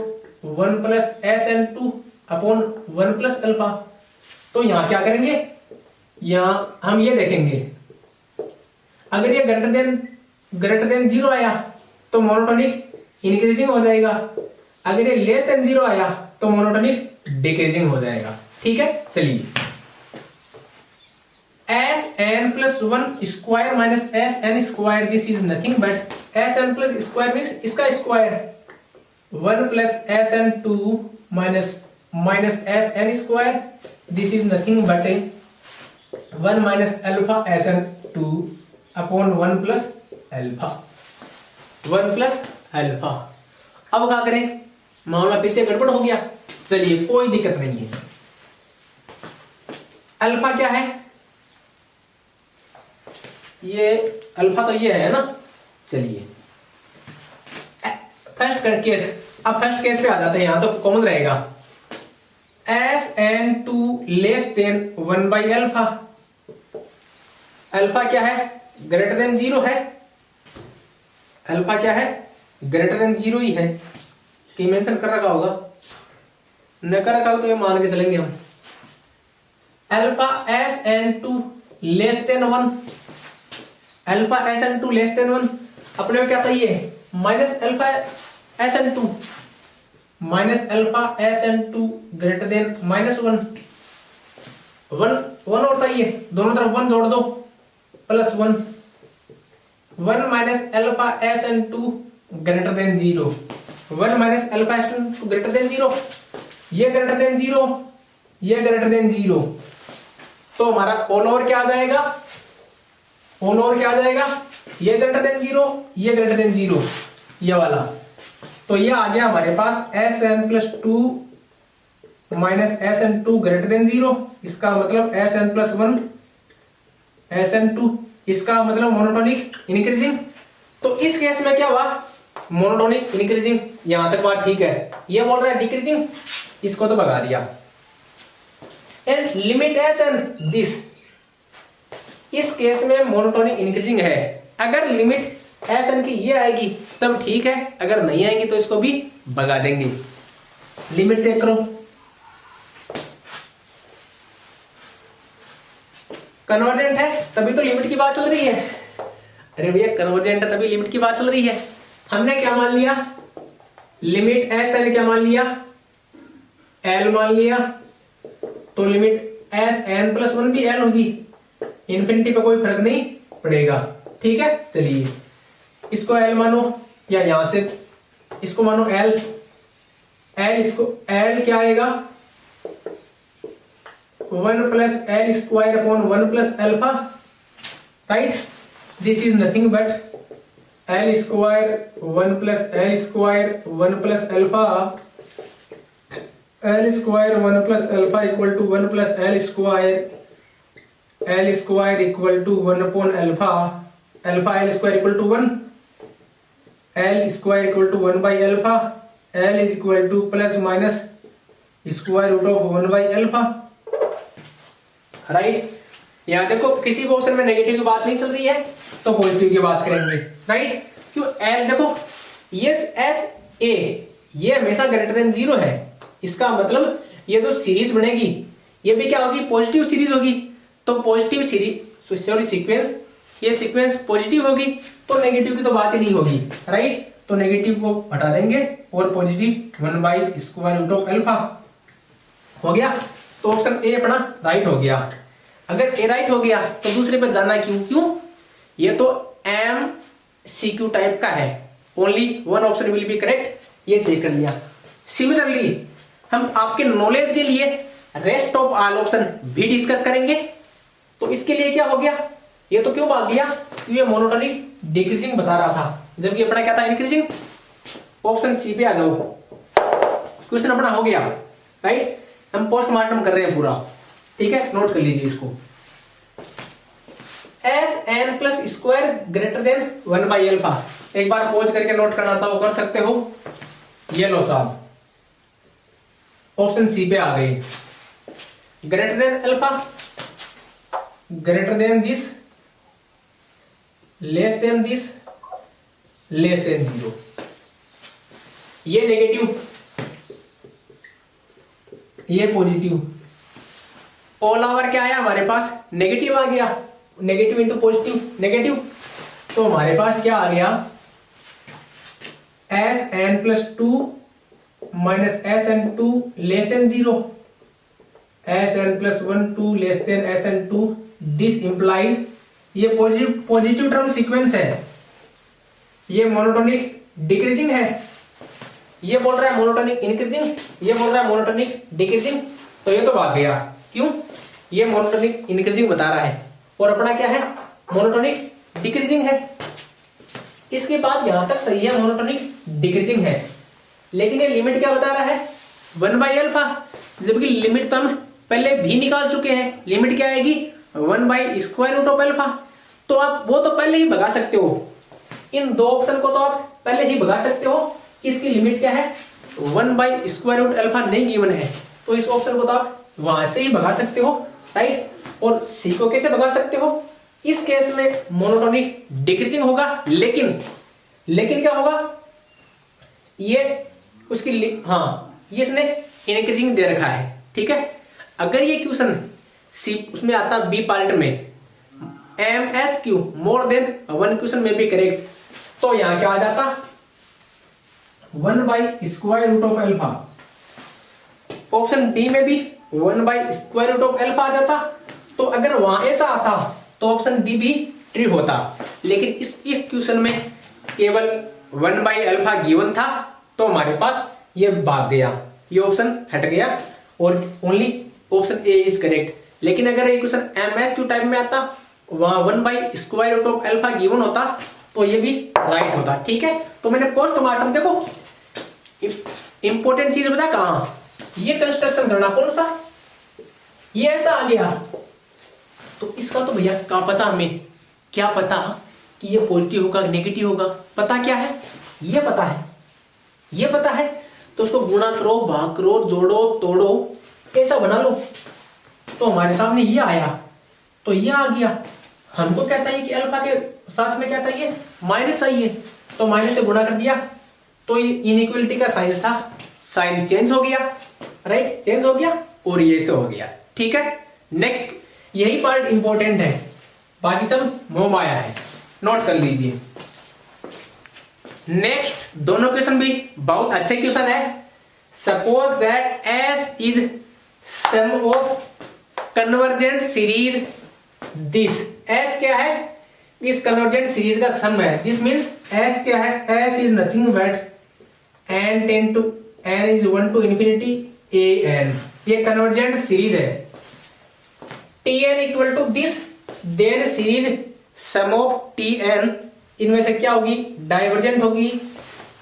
1 plus Sn2 upon 1 plus alpha. तो यहाँ क्या करेंगे, यहां हम ये देखेंगे, अगर ये ग्रेटर देन 0 आया तो मोनोटोनिक इंक्रीजिंग हो जाएगा, अगर ये लेस देन 0 आया तो मोनोटोनिक डिक्रीजिंग हो जाएगा, ठीक है। चलिए, Sn plus 1 square minus Sn square, this is nothing but Sn plus square means इसका square 1 plus Sn2 minus S N square, this is nothing but 1 minus alpha S N 2 upon 1 plus alpha, 1 plus alpha. अब क्या करें, मामला फिर से गड़बड़ हो गया। चलिए कोई दिक्कत नहीं है। अल्फा क्या है, ये अल्फा तो ये है ना। चलिए फर्स्ट केस, अब फर्स्ट केस पे आ जाते हैं, यहां तो कॉमन रहेगा। S N two less than 1 by alpha, alpha क्या है, ग्रेटर देन 0 है। अल्फा क्या है, ग्रेटर देन 0 ही है। कि मेंशन कर रखा होगा, न कर रखा हो तो ये मान के चलेंगे हम। Alpha S N two less than 1, alpha S N two less than 1, अपने को क्या चाहिए, minus alpha S N two, minus alpha S N two greater than minus 1, 1 और चाहिए, दोनों तरफ 1 जोड़ दो, plus 1, 1 minus alpha S N two greater than 0, 1 minus alpha S N two greater than 0, ये ग्रेटर देन 0, ये ग्रेटर देन 0, तो हमारा ऑल ओवर क्या आ जाएगा, ऑल ओवर क्या आ जाएगा, ये ग्रेटर देन 0, ये ग्रेटर देन 0, ये वाला। तो ये आ गया हमारे पास S N plus 2 minus S N two greater than 0, इसका मतलब S N plus 1 S N two, इसका मतलब मोनोटोनिक इंक्रीजिंग। तो इस केस में क्या हुआ, मोनोटोनिक इंक्रीजिंग, यहां तक बात ठीक है। ये बोल रहा है डिक्रीजिंग, इसको तो भगा दिया। And limit S N this, इस केस में मोनोटोनिक इंक्रीजिंग है। अगर लिमिट एस एन की ये आएगी तब ठीक है, अगर नहीं आएगी तो इसको भी भगा देंगे। लिमिट चेक करो, कन्वर्जेंट है तभी तो लिमिट की बात चल रही है। अरे भैया कन्वर्जेंट है तभी लिमिट की बात चल रही है। हमने क्या मान लिया, लिमिट एस एन क्या मान लिया, एल मान लिया, तो लिमिट एस एन प्लस 1 भी एल होगी, इन्फिनिटी पे कोई फर्क नहीं पड़ेगा। ठीक है, चलिए इसको एल मानो, या यहां से इसको मानो एल, एल इसको एल क्या आएगा, 1 plus L square upon 1 plus alpha, right. This is nothing but L square 1 plus L square 1 plus alpha, L square 1 plus alpha equal to 1 plus L square equal to 1 upon alpha, alpha L square equal to 1, L square equal to 1 by alpha, L is equal to plus minus square root of 1 by alpha, right. यहां देखो किसी भी option में negative की बात नहीं चल रही है तो पॉजिटिव की बात करेंगे, राइट। क्यों, एल देखो ये एस ए ये हमेशा ग्रेटर देन 0 है, इसका मतलब ये जो सीरीज बनेगी ये भी क्या होगी, पॉजिटिव सीरीज होगी। तो पॉजिटिव सीरीज सॉरी सीक्वेंस, ये सीक्वेंस पॉजिटिव होगी तो नेगेटिव की तो बात ही नहीं होगी, राइट। तो नेगेटिव को हटा देंगे और positive 1 by square root of alpha हो गया। तो ऑप्शन ए अपना राइट हो गया। अगर ए राइट हो गया तो दूसरे पे जाना क्यों, ये तो एम सीक्यू टाइप का है, only one option will be correct, ये चेक कर लिया। सिमिलरली हम आपके नॉलेज के लिए रेस्ट ऑफ ऑल ऑप्शन भी डिस्कस करेंगे। तो इसके लिए क्या हो गया, ये तो क्यों भाग गया, ये मोनोटोनिक डिक्रीजिंग बता रहा था, जबकि अपना क्या था, इंक्रीजिंग। ऑप्शन सी पे आ जाओ, क्वेश्चन अपना हो गया, राइट। हम पोस्टमार्टम कर रहे हैं पूरा, ठीक है, नोट कर लीजिए इसको। S N plus square greater than 1 by alpha, एक बार पॉज करके नोट करना चाहो कर सकते हो। ये लो साहब, ऑप्शन सी पे आ गए, greater than alpha, greater than this, less then this, less than 0, ये नेगेटिव, ये पॉजिटिव, ऑल ओवर क्या आया हमारे पास, नेगेटिव आ गया, नेगेटिव इंटू पॉजिटिव नेगेटिव। तो हमारे पास क्या आ गया, s N plus 2 minus S N 2 less than 0, s N plus 1 2 less than s N 2, this implies, ये पॉजिटिव टर्म सीक्वेंस है, ये मोनोटोनिक डिक्रीजिंग है, ये बोल रहा है मोनोटोनिक इंक्रीजिंग, ये बोल रहा है मोनोटोनिक डिक्रीजिंग, तो ये तो भाग गया। क्यों? ये मोनोटोनिक इंक्रीजिंग बता रहा है और अपना क्या है, मोनोटोनिक डिक्रीजिंग है। इसके बाद यहां तक सही है, मोनोटोनिक डिक्रीजिंग है, लेकिन ये लिमिट क्या बता रहा है, 1/α, जबकि लिमिट तो हम पहले भी निकाल चुके हैं। लिमिट क्या आएगी, 1/√α। तो आप वो तो पहले ही भगा सकते हो, इन दो ऑप्शन को तो आप पहले ही भगा सकते हो कि इसकी लिमिट क्या है, 1/√α नहीं गिवन है, तो इस ऑप्शन को तो आप वहां से ही भगा सकते हो, राइट। और सी को कैसे भगा सकते हो, इस केस में मोनोटोनिक डिक्रीजिंग होगा, लेकिन क्या होगा, ये उसकी ये इसने इंक्रीजिंग दे रखा है, ठीक है। अगर ये क्वेश्चन सी उसमें आता बी पार्ट में MSQ मोर देन 1 क्वेश्चन में भी करेक्ट, तो यहां क्या आ जाता, 1/√α। ऑप्शन डी में भी 1/√α आ जाता। तो अगर वहां ऐसा आता तो ऑप्शन डी भी ट्रू होता, लेकिन इस क्वेश्चन में केवल 1/α गिवन था, तो हमारे पास ये भाग गया, ये ऑप्शन हट गया और only option A is correct. लेकिन अगर ये क्वेश्चन MSQ टाइप में आता, वहां 1/√α गिवन होता, तो ये भी राइट होता, ठीक है। तो मैंने पोस्टमार्टम, देखो इंपॉर्टेंट चीज बता कहां, ये कंस्ट्रक्शन करना कौन सा, ये ऐसा आ गया, तो इसका तो भैया क्या पता, हमें क्या पता कि ये पॉजिटिव होगा नेगेटिव होगा, पता क्या है, ये पता है, ये पता है। तो उसको गुणा करो, भाग करो, जोड़ो तोड़ो, ऐसा बना लो, तो हमारे सामने ये आया, तो ये आ गया। हमको क्या चाहिए कि अल्फा के साथ में क्या चाहिए, माइनस चाहिए, तो माइनस से गुणा कर दिया, तो ये इनइक्वलिटी का साइन था, साइन चेंज हो गया, राइट, चेंज हो गया और ये से हो गया, ठीक है। नेक्स्ट, यही पार्ट इंपॉर्टेंट है, बाकी सब मोह माया है, नोट कर लीजिए। नेक्स्ट दोनों क्वेश्चन भी बहुत अच्छे क्वेश्चन है। Suppose that S is sum of convergent series this, S क्या है, इस कन्वर्जेंट सीरीज का सम है। दिस मींस S क्या है, S is nothing but n tend to n is 1 to infinity an, ये कन्वर्जेंट सीरीज है। Tn equal to this, then series sum of Tn, इनमें से क्या होगी, डाइवर्जेंट होगी,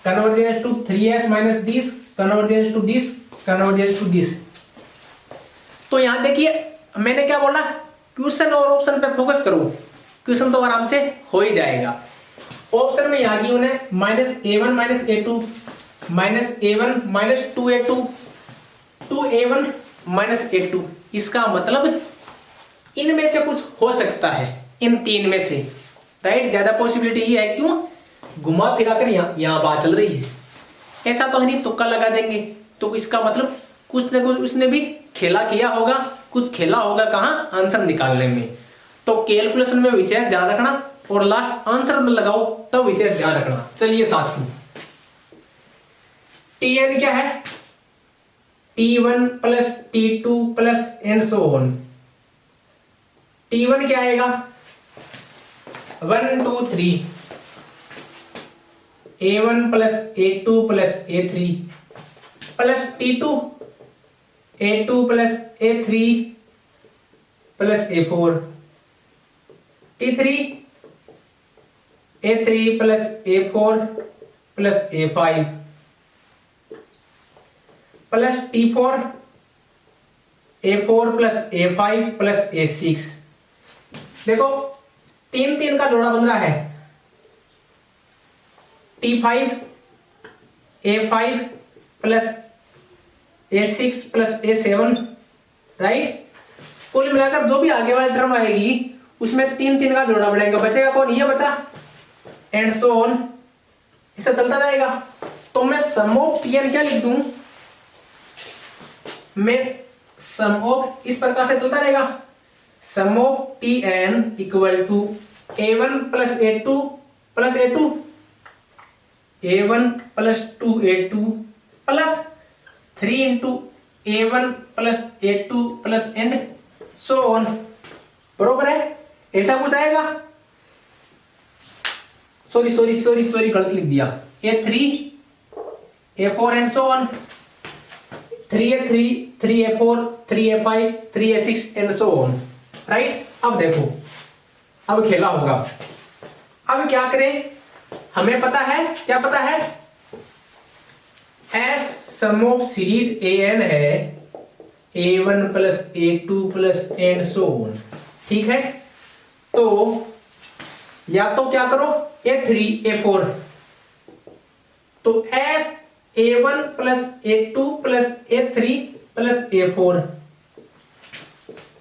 convergence to 3s minus this, convergence to this, convergence to this. तो यहां देखिए मैंने क्या बोला, क्वेश्चन और ऑप्शन पे फोकस करो, क्वेश्चन तो आराम से हो ही जाएगा। ऑप्शन में यहां की उन्हें -a1 minus a2 minus a1 minus 2a2 2a1 minus a2, इसका मतलब इनमें से कुछ हो सकता है, इन तीन में से, राइट। ज्यादा पॉसिबिलिटी ये है, क्यों, घुमा फिरा कर यहां बात चल रही है, ऐसा तो है नहीं तुक्का लगा देंगे, तो इसका मतलब कुछ न कुछ उसने भी खेला किया होगा, कुछ खेला होगा कहां, आंसर निकालने में। तो कैलकुलेशन में विशेष ध्यान रखना और लास्ट आंसर में लगाओ तब विशेष ध्यान रखना। चलिए साथियों, Tn क्या है, T1 plus T2 plus and so on. T1 क्या आएगा, 1 2 3 a1 plus a2 plus a3 plus T2 a2 plus a3 plus a4, T3 a3 plus a4 plus a5 plus T4 a4 plus a5 plus a6। देखो तीन तीन का जोड़ा बन रहा है, T5 a5 plus a6 plus a7, right. कुल मिलाकर जो भी आगे वाली टर्म आएगी उसमें तीन तीन का जोड़ा बढ़ेगा, बचेगा कौन, ये बचा, एंड सो ऑन, ऐसा चलता जाएगा। तो मैं सम ऑफ Tn क्या लिख दूं, मैं सम ऑफ इस प्रकार से चलता रहेगा, sum of Tn equal to a1 plus a2 plus a2, a1 plus 2a2 plus 3 into a1 plus a2 plus and so on, बरोबर है, ऐसा कुछ आएगा। सॉरी गलत लिख दिया, a3 A4 and so on, 3A3, 3A4, 3A5, 3A6 and so on, right. अब देखो, अब खेला होगा। अब क्या करें, हमें पता है, क्या पता है, s sum of series an है A1 plus A2 plus and so on, ठीक है। तो या तो क्या करो, A3, A4, तो S A1 plus A2 plus A3 plus A4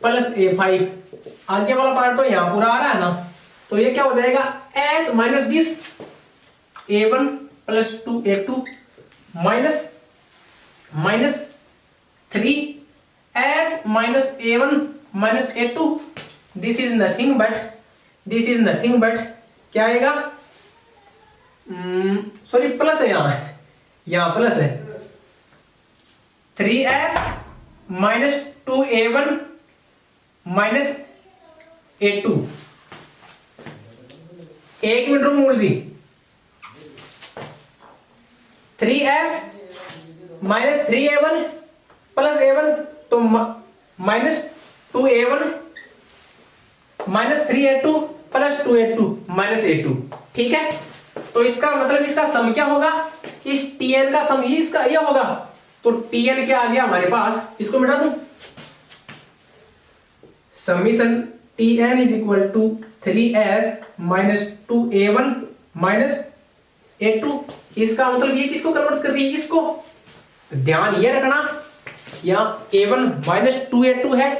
plus A5, आगे वाला पार्ट तो यहां पूरा आ रहा है ना, तो ये क्या हो जाएगा, S minus this A1 plus 2A2 minus minus 3S minus A1 minus A2, this is nothing but क्या आएगा, सॉरी प्लस है, यहां प्लस है, 3S minus 2A1 minus A2। एक मिनट रुको मूल जी, 3S minus 3A1 plus A1, तो minus 2A1 minus 3A2 plus 2A2 minus A2, ठीक है। तो इसका मतलब इसका सम क्या होगा, इस Tn का सम इसका यह होगा, तो Tn क्या आ गया हमारे पास, इसको मिटा दूं, summation Tn is equal to 3S minus 2A1 minus A2। इसका मतलब ये किसको कन्वर्ट कर रही है, इसको। ध्यान ये रखना, यहाँ A1 माइनस 2A2 है,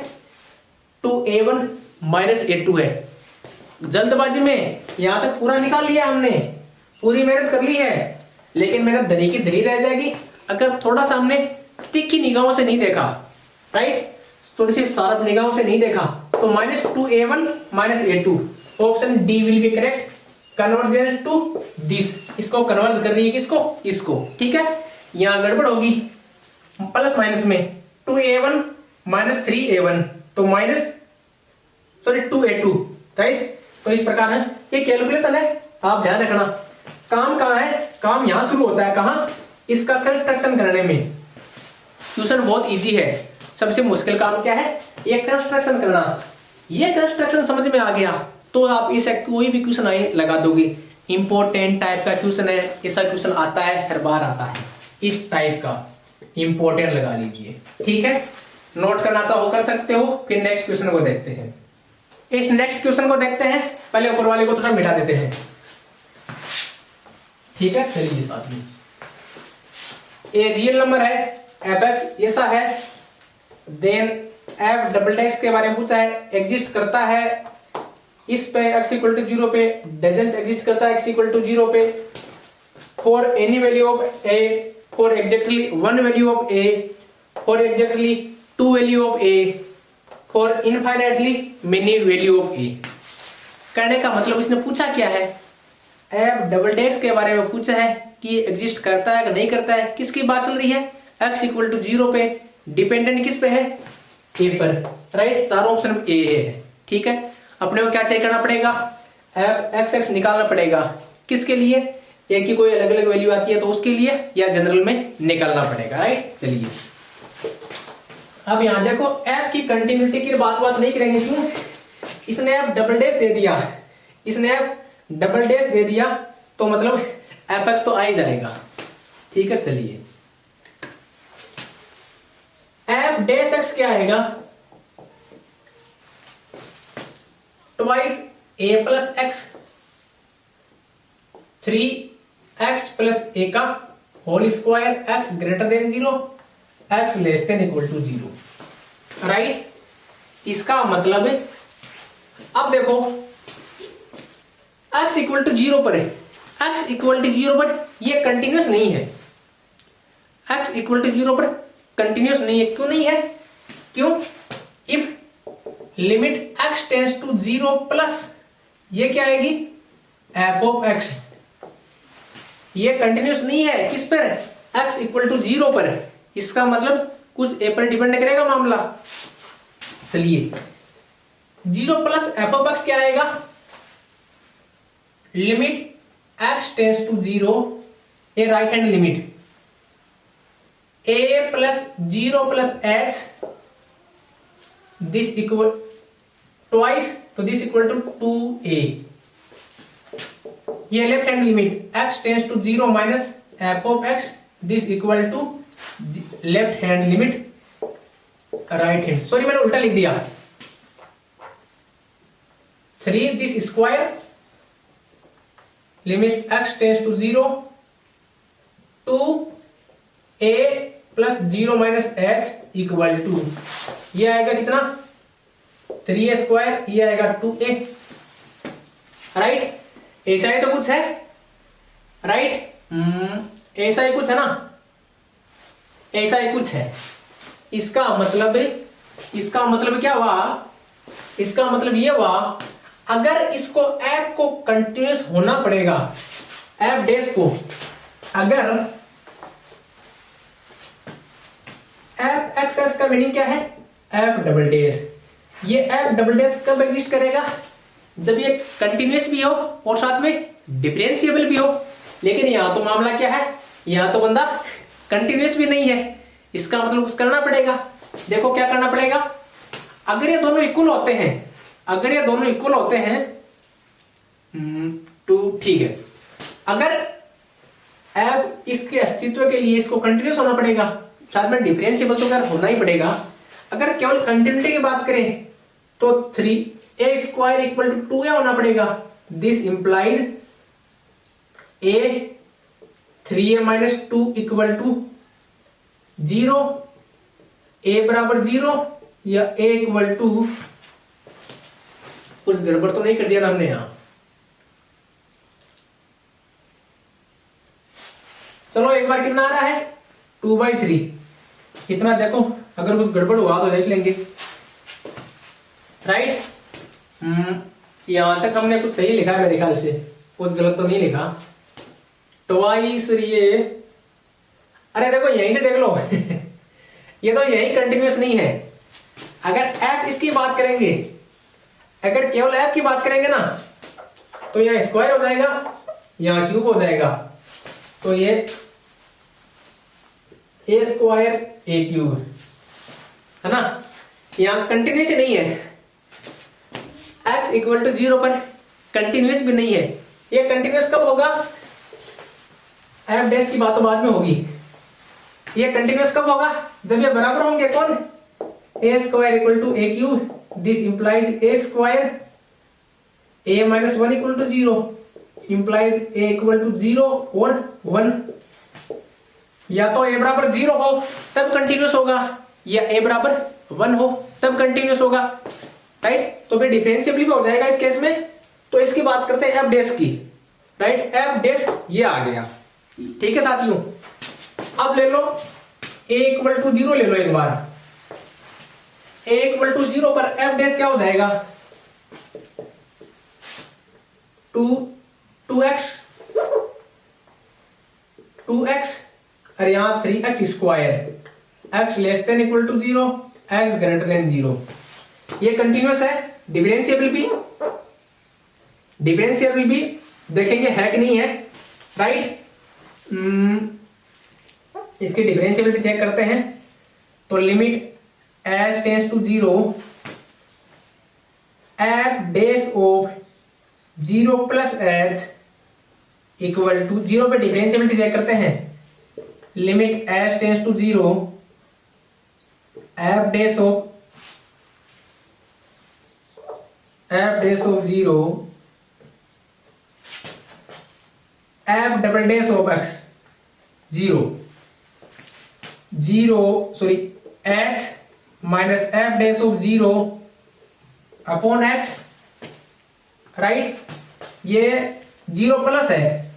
2A1 माइनस A2 है। जल्दबाजी में यहां तक पूरा निकाल लिया हमने, पूरी मेहनत कर ली है, लेकिन मेहनत धरी की धरी रह जाएगी अगर थोड़ा सा हमने तीखी निगाहों से नहीं देखा, राइट, थोड़ी सी शार्प निगाहों से नहीं देखा। तो minus 2A1 minus A2, option D will be correct, convergence to this, इसको कन्वर्ज कर रही है किसको, इसको, ठीक है। यहां गड़बड़ होगी प्लस माइनस में, 2A1 माइनस 3A1, तो माइनस सॉरी 2A2, राइट। तो इस प्रकार है, ये कैलकुलेशन है, आप ध्यान रखना। काम कहां है, काम यहां शुरू होता है, कहां, इसका कंस्ट्रक्शन करने में। क्वेश्चन बहुत इजी है, सबसे मुश्किल काम क्या है, ये कंस्ट्रक्शन करना। ये कंस्ट्रक्शन समझ में आ गया तो आप इसे कोई भी क्वेश्चन आए लगा दोगे। इंपॉर्टेंट टाइप का क्वेश्चन है, ऐसा क्वेश्चन आता है, हर बार आता है, इस टाइप का इंपॉर्टेंट लगा लीजिए, ठीक है। नोट करना चाहो कर सकते हो। फिर नेक्स्ट क्वेश्चन को देखते हैं। इस नेक्स्ट क्वेश्चन को देखते हैं, पहले ऊपर वाले को थोड़ा मिटा देते हैं, ठीक है। चलिए साथ में, ये रियल नंबर है, fx ऐसा है, देन f डबल डैश के बारे में पूछा है, एग्जिस्ट करता है इस पे x इक्वल टू 0 पे, डजंट एग्जिस्ट करता है x इक्वल टू 0 पे, for any value of a, for exactly 1 value of a, for exactly 2 value of a, for infinitely many value of a। करने का मतलब इसने पूछा क्या है, f डबल डैश के बारे में पूछा है कि एग्जिस्ट करता है कि नहीं करता है, किसकी बात चल रही है, x इक्वल टू 0 पे, डिपेंडेंट किस पे है, a पर, राइट। चारों ऑप्शन में a है, ठीक है। अपने को क्या चेक करना पड़ेगा, f(x) निकालना पड़ेगा, किसके लिए, a की कोई अलग अलग वैल्यू आती है तो उसके लिए, या जनरल में निकालना पड़ेगा, राइट। चलिए अब यहां देखो, f की कंटिन्यूटी की बात नहीं करेंगे, क्यों, इसने f डबल डैश दे दिया, इसने f डबल डैश दे दिया, तो मतलब fx तो आ ही जाएगा, ठीक है। चलिए f डैश x क्या आएगा, twice a plus x, 3x plus a का whole square, x greater than 0, x less than equal to 0, right. इसका मतलब है, अब देखो x इक्वल टू 0 पर है, x इक्वल टू 0 पर ये कंटिन्यूस नहीं है, x इक्वल टू 0 पर कंटिन्यूस नहीं है, क्यों नहीं है, क्यों, if limit x tends to 0 plus ये क्या आएगी, f ऑफ x, ये कंटिन्यूस नहीं है, किस पर, x इक्वल टू 0 पर। इसका मतलब कुछ a पर डिपेंड करेगा मामला। चलिए 0 प्लस f ऑफ x क्या आएगा, लिमिट x टेंस टू 0, ये right hand limit, a plus 0 plus x this equal twice, तो दिस इक्वल टू 2a। ये left hand limit x tends to 0 minus f of x this equal to left hand limit right hand, sorry मैंने उल्टा लिख दिया, 3 this square limit x tends to 0 to a plus 0 minus x equal to, ये आएगा कितना 3a square, ये आएगा 2a, right. ऐसा ही तो कुछ है, राइट, ऐसा ही कुछ है ना, ऐसा ही कुछ है। इसका मतलब क्या हुआ, इसका मतलब ये हुआ अगर इसको f को कंटिन्यूस होना पड़ेगा, f डैश को, अगर f एक्स का मीनिंग क्या है, f डबल डैश, ये f डबल डैश कब एग्जिस्ट करेगा, जब ये कंटिन्यूस भी हो और साथ में डिफरेंशिएबल भी हो। लेकिन यहां तो मामला क्या है, यहां तो बंदा कंटिन्यूस भी नहीं है, इसका मतलब कुछ करना पड़ेगा। देखो क्या करना पड़ेगा, अगर ये दोनों इक्वल होते हैं, अगर ये दोनों इक्वल होते हैं तो ठीक है, अगर f इसके अस्तित्व के लिए इसको कंटिन्यूस होना पड़ेगा, साथ में डिफरेंशिएबल तो अगर होना ही पड़ेगा। अगर केवल कंटिन्यूटी की बात करें तो 3a square equal to 2a होना पड़ेगा, this implies a 3a minus 2 equal to 0, a बराबर 0 या a इक्वल टू, कुछ गड़बड़ तो नहीं कर दिया ना हमने यहां, चलो एक बार कितना आ रहा है 2/3, कितना देखो, अगर कुछ गड़बड़ हुआ तो देख लेंगे, राइट। यहां तक हमने कुछ सही लिखा है मेरे ख्याल से, कुछ गलत तो नहीं लिखा, ट्वाइस ये, अरे देखो यहीं से देख लो ये तो यही कंटिन्यूस नहीं है। अगर f इसकी बात करेंगे, अगर केवल f की बात करेंगे ना, तो यहां स्क्वायर हो जाएगा, यहां क्यूब हो जाएगा, तो ये a स्क्वायर a क्यूब है ना, यहां कंटिन्यूस नहीं है, x इक्वल टू 0 पर कंटिन्यूस भी नहीं है। ये कंटिन्यूस कब होगा, f डैश की बात तो बाद में होगी, ये कंटिन्यूस कब होगा, जब ये बराबर होंगे कौन, a square equal to a cube, this implies a square a minus 1 equal to 0, implies a equal to 0 और 1। या तो a बराबर 0 हो तब कंटिन्यूस होगा, या a बराबर 1 हो तब कंटिन्यूस होगा, राइट। तो फिर डिफरेंशिएबल भी हो जाएगा इस केस में। तो इसकी बात करते हैं f डैश की, राइट, f डैश ये आ गया, ठीक है साथियों। अब ले लो a इक्वल टू 0 ले लो एक बार, a इक्वल टू 0 पर f डैश क्या हो जाएगा, 2x, और यहां 3x square, x less than equal to 0, x greater than 0। ये कंटिन्यूस है, डिफरेंशिएबल भी देखेंगे है कि नहीं है, राइट। इसकी डिफरेंशिएबिलिटी चेक करते हैं, तो limit h tends to 0 f dash of 0 plus h equal to 0 पे डिफरेंशिएबिलिटी चेक करते हैं, limit h tends to 0 f dash of 0 f double dash of x 0 sorry h minus f dash of 0 upon h, right. ये 0 plus है,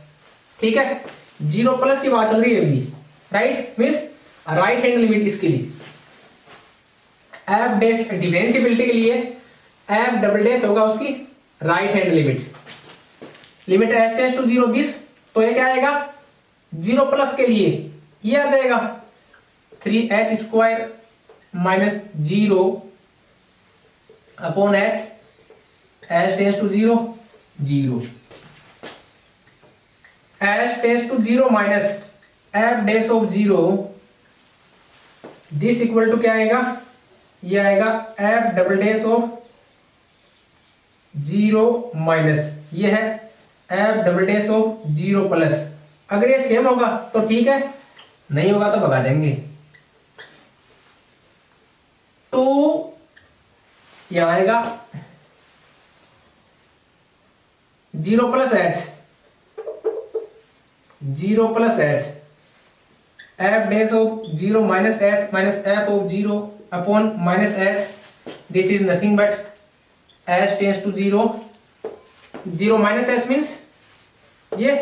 ठीक है, 0 plus की बात चल रही है अभी, right, means right hand limit इसके लिए f डैश डिफरेंशिएबिलिटी के लिए f डबल डैश होगा उसकी right hand limit, limit h tends to 0 this, तो ये क्या आएगा 0 प्लस के लिए ये आ जाएगा 3h square minus 0 upon h tends to 0 h tends to 0 minus f dash of 0 this equal to क्या आएगा, ये आएगा f double dash of 0 minus, ये है f double dash of 0 plus. अगर ये सेम होगा तो ठीक है, नहीं होगा तो भगा देंगे। 2 यहां आएगा 0 plus H, 0 plus H, F dash of 0 minus H minus F of 0 upon minus H, this is nothing but H tends to 0, 0 minus H means ये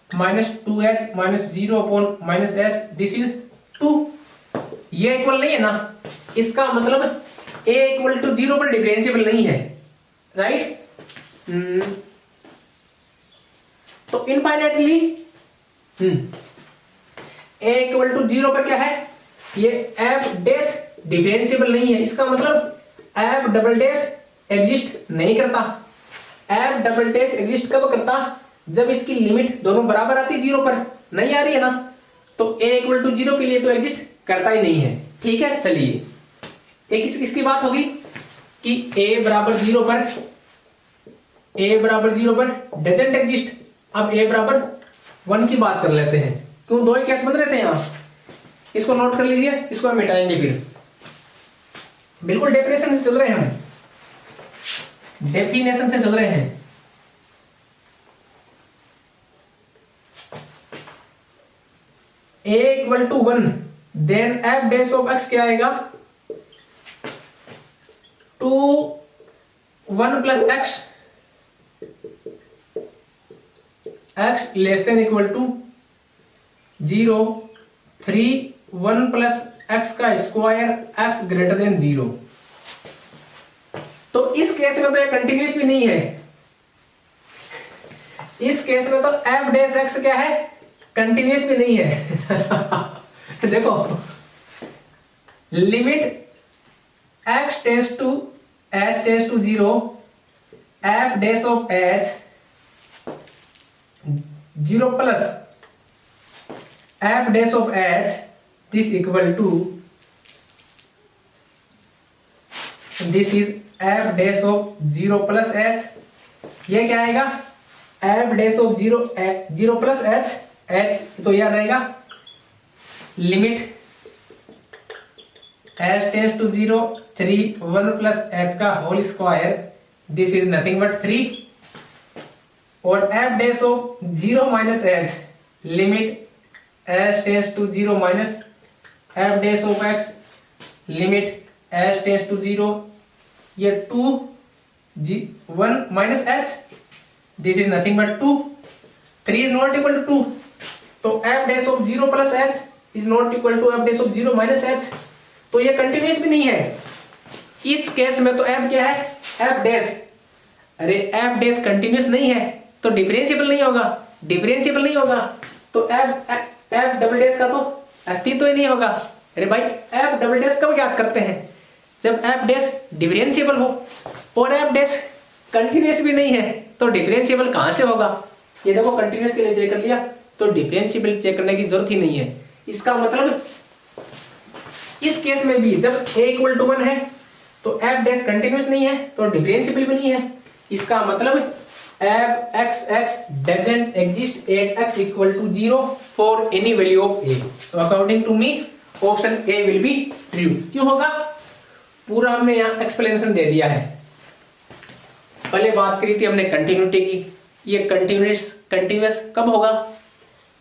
minus 2h minus 0 upon minus H, this is 2। ये equal नहीं है ना, इसका मतलब a equal to 0 पर differentiable नहीं है, राइट। तो इनफाइनाइटली a इक्वल टू 0 पर क्या है, ये f डैश डिफरेंशिएबल नहीं है, इसका मतलब f डबल डैश एग्जिस्ट नहीं करता। f डबल डैश एग्जिस्ट कब करता, जब इसकी लिमिट दोनों बराबर आती है 0 पर, नहीं आ रही है ना, तो a इक्वल टू 0 के लिए तो एग्जिस्ट करता ही नहीं है। ठीक है, चलिए एक इसकी बात होगी कि a बराबर 0 पर, a बराबर 0 पर डजंट एग्जिस्ट। अब a बराबर 1 की बात कर लेते हैं, क्यों दो ही केस बन रहे थे यहां, इसको नोट कर लीजिए, इसको हम मिटाएंगे फिर। बिल्कुल डेफिनेशन से चल रहे हैं हम, डेफिनेशन से चल रहे हैं। a equal to 1 then f dash of x क्या आएगा, 2 1 plus x, x less than equal to 0, 3 1 plus x का स्क्वायर x ग्रेटर देन 0। तो इस केस में तो ये कंटिन्यूस भी नहीं है, इस केस में तो f डैश x क्या है, कंटिन्यूस भी नहीं है। देखो limit x tends to h tends to 0, f dash of h 0 plus f dash of h, this equal to this is f dash of 0 plus h, ये क्या आएगा, f dash of 0 plus h, तो यह आ जाएगा limit h tends to 0, 3 1 plus h का whole square, this is nothing but 3, और f dash of 0 minus h, limit h tends to 0 minus f dash of x, limit h tends to 0, ये 2 1 minus h, this is nothing but 2, 3 is not equal to 2, तो f dash of 0 plus h is not equal to f dash of 0 minus h, तो ये continuous भी नहीं है। इस केस में तो f क्या है, f डैश, अरे f डैश कंटिन्यूस नहीं है तो डिफरेंशिएबल नहीं होगा, डिफरेंशिएबल नहीं होगा तो f डबल डैश का तो अस्तित्व ही नहीं होगा। अरे भाई f डबल डैश कब याद करते हैं, जब f डैश डिफरेंशिएबल हो, और f डैश कंटिन्यूस भी नहीं है तो डिफरेंशिएबल कहां से होगा। ये देखो कंटिन्यूस के लिए चेक कर लिया तो डिफरेंशिएबल चेक करने की जरूरत ही नहीं है। इसका मतलब इस केस में भी जब a इक्वल टू 1 है तो f डैश कंटिन्यूस नहीं है तो डिफरेंशिएबल भी नहीं है। इसका मतलब f x x doesn't exist at x equal to 0 for any value of a, तो according to me option a will be true। क्यों होगा, पूरा हमने यहाँ एक्सप्लेनेशन दे दिया है। पहले बात करी थी हमने कंटिन्यूटी की, ये कंटिन्यूअस कब होगा,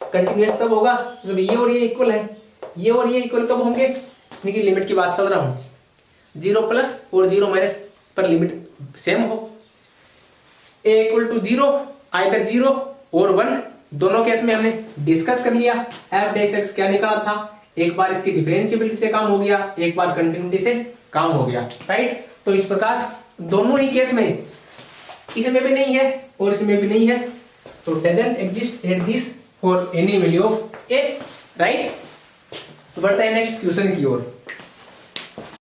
कंटिन्यूअस तब होगा जब ये और ये इक्वल है, ये और ये इक्वल कब होंगे, इनकी लिमिट की बात चल रहा हूं, 0 प्लस और 0 माइनस पर लिमिट सेम हो। a इक्वल टू 0 आइदर 0 और 1, दोनों केस में हमने डिस्कस कर लिया। f डैश x क्या निकाला था, एक बार इसकी डिफरेंशिएबिलिटी से काम हो गया, एक बार कंटिन्यूटी से काम हो गया, राइट। तो इस प्रकार दोनों ही केस में, इसमें भी नहीं है और इसमें भी नहीं है, तो doesn't exist at this for any value of a, right. तो बढ़ते हैं नेक्स्ट क्वेश्चन की ओर।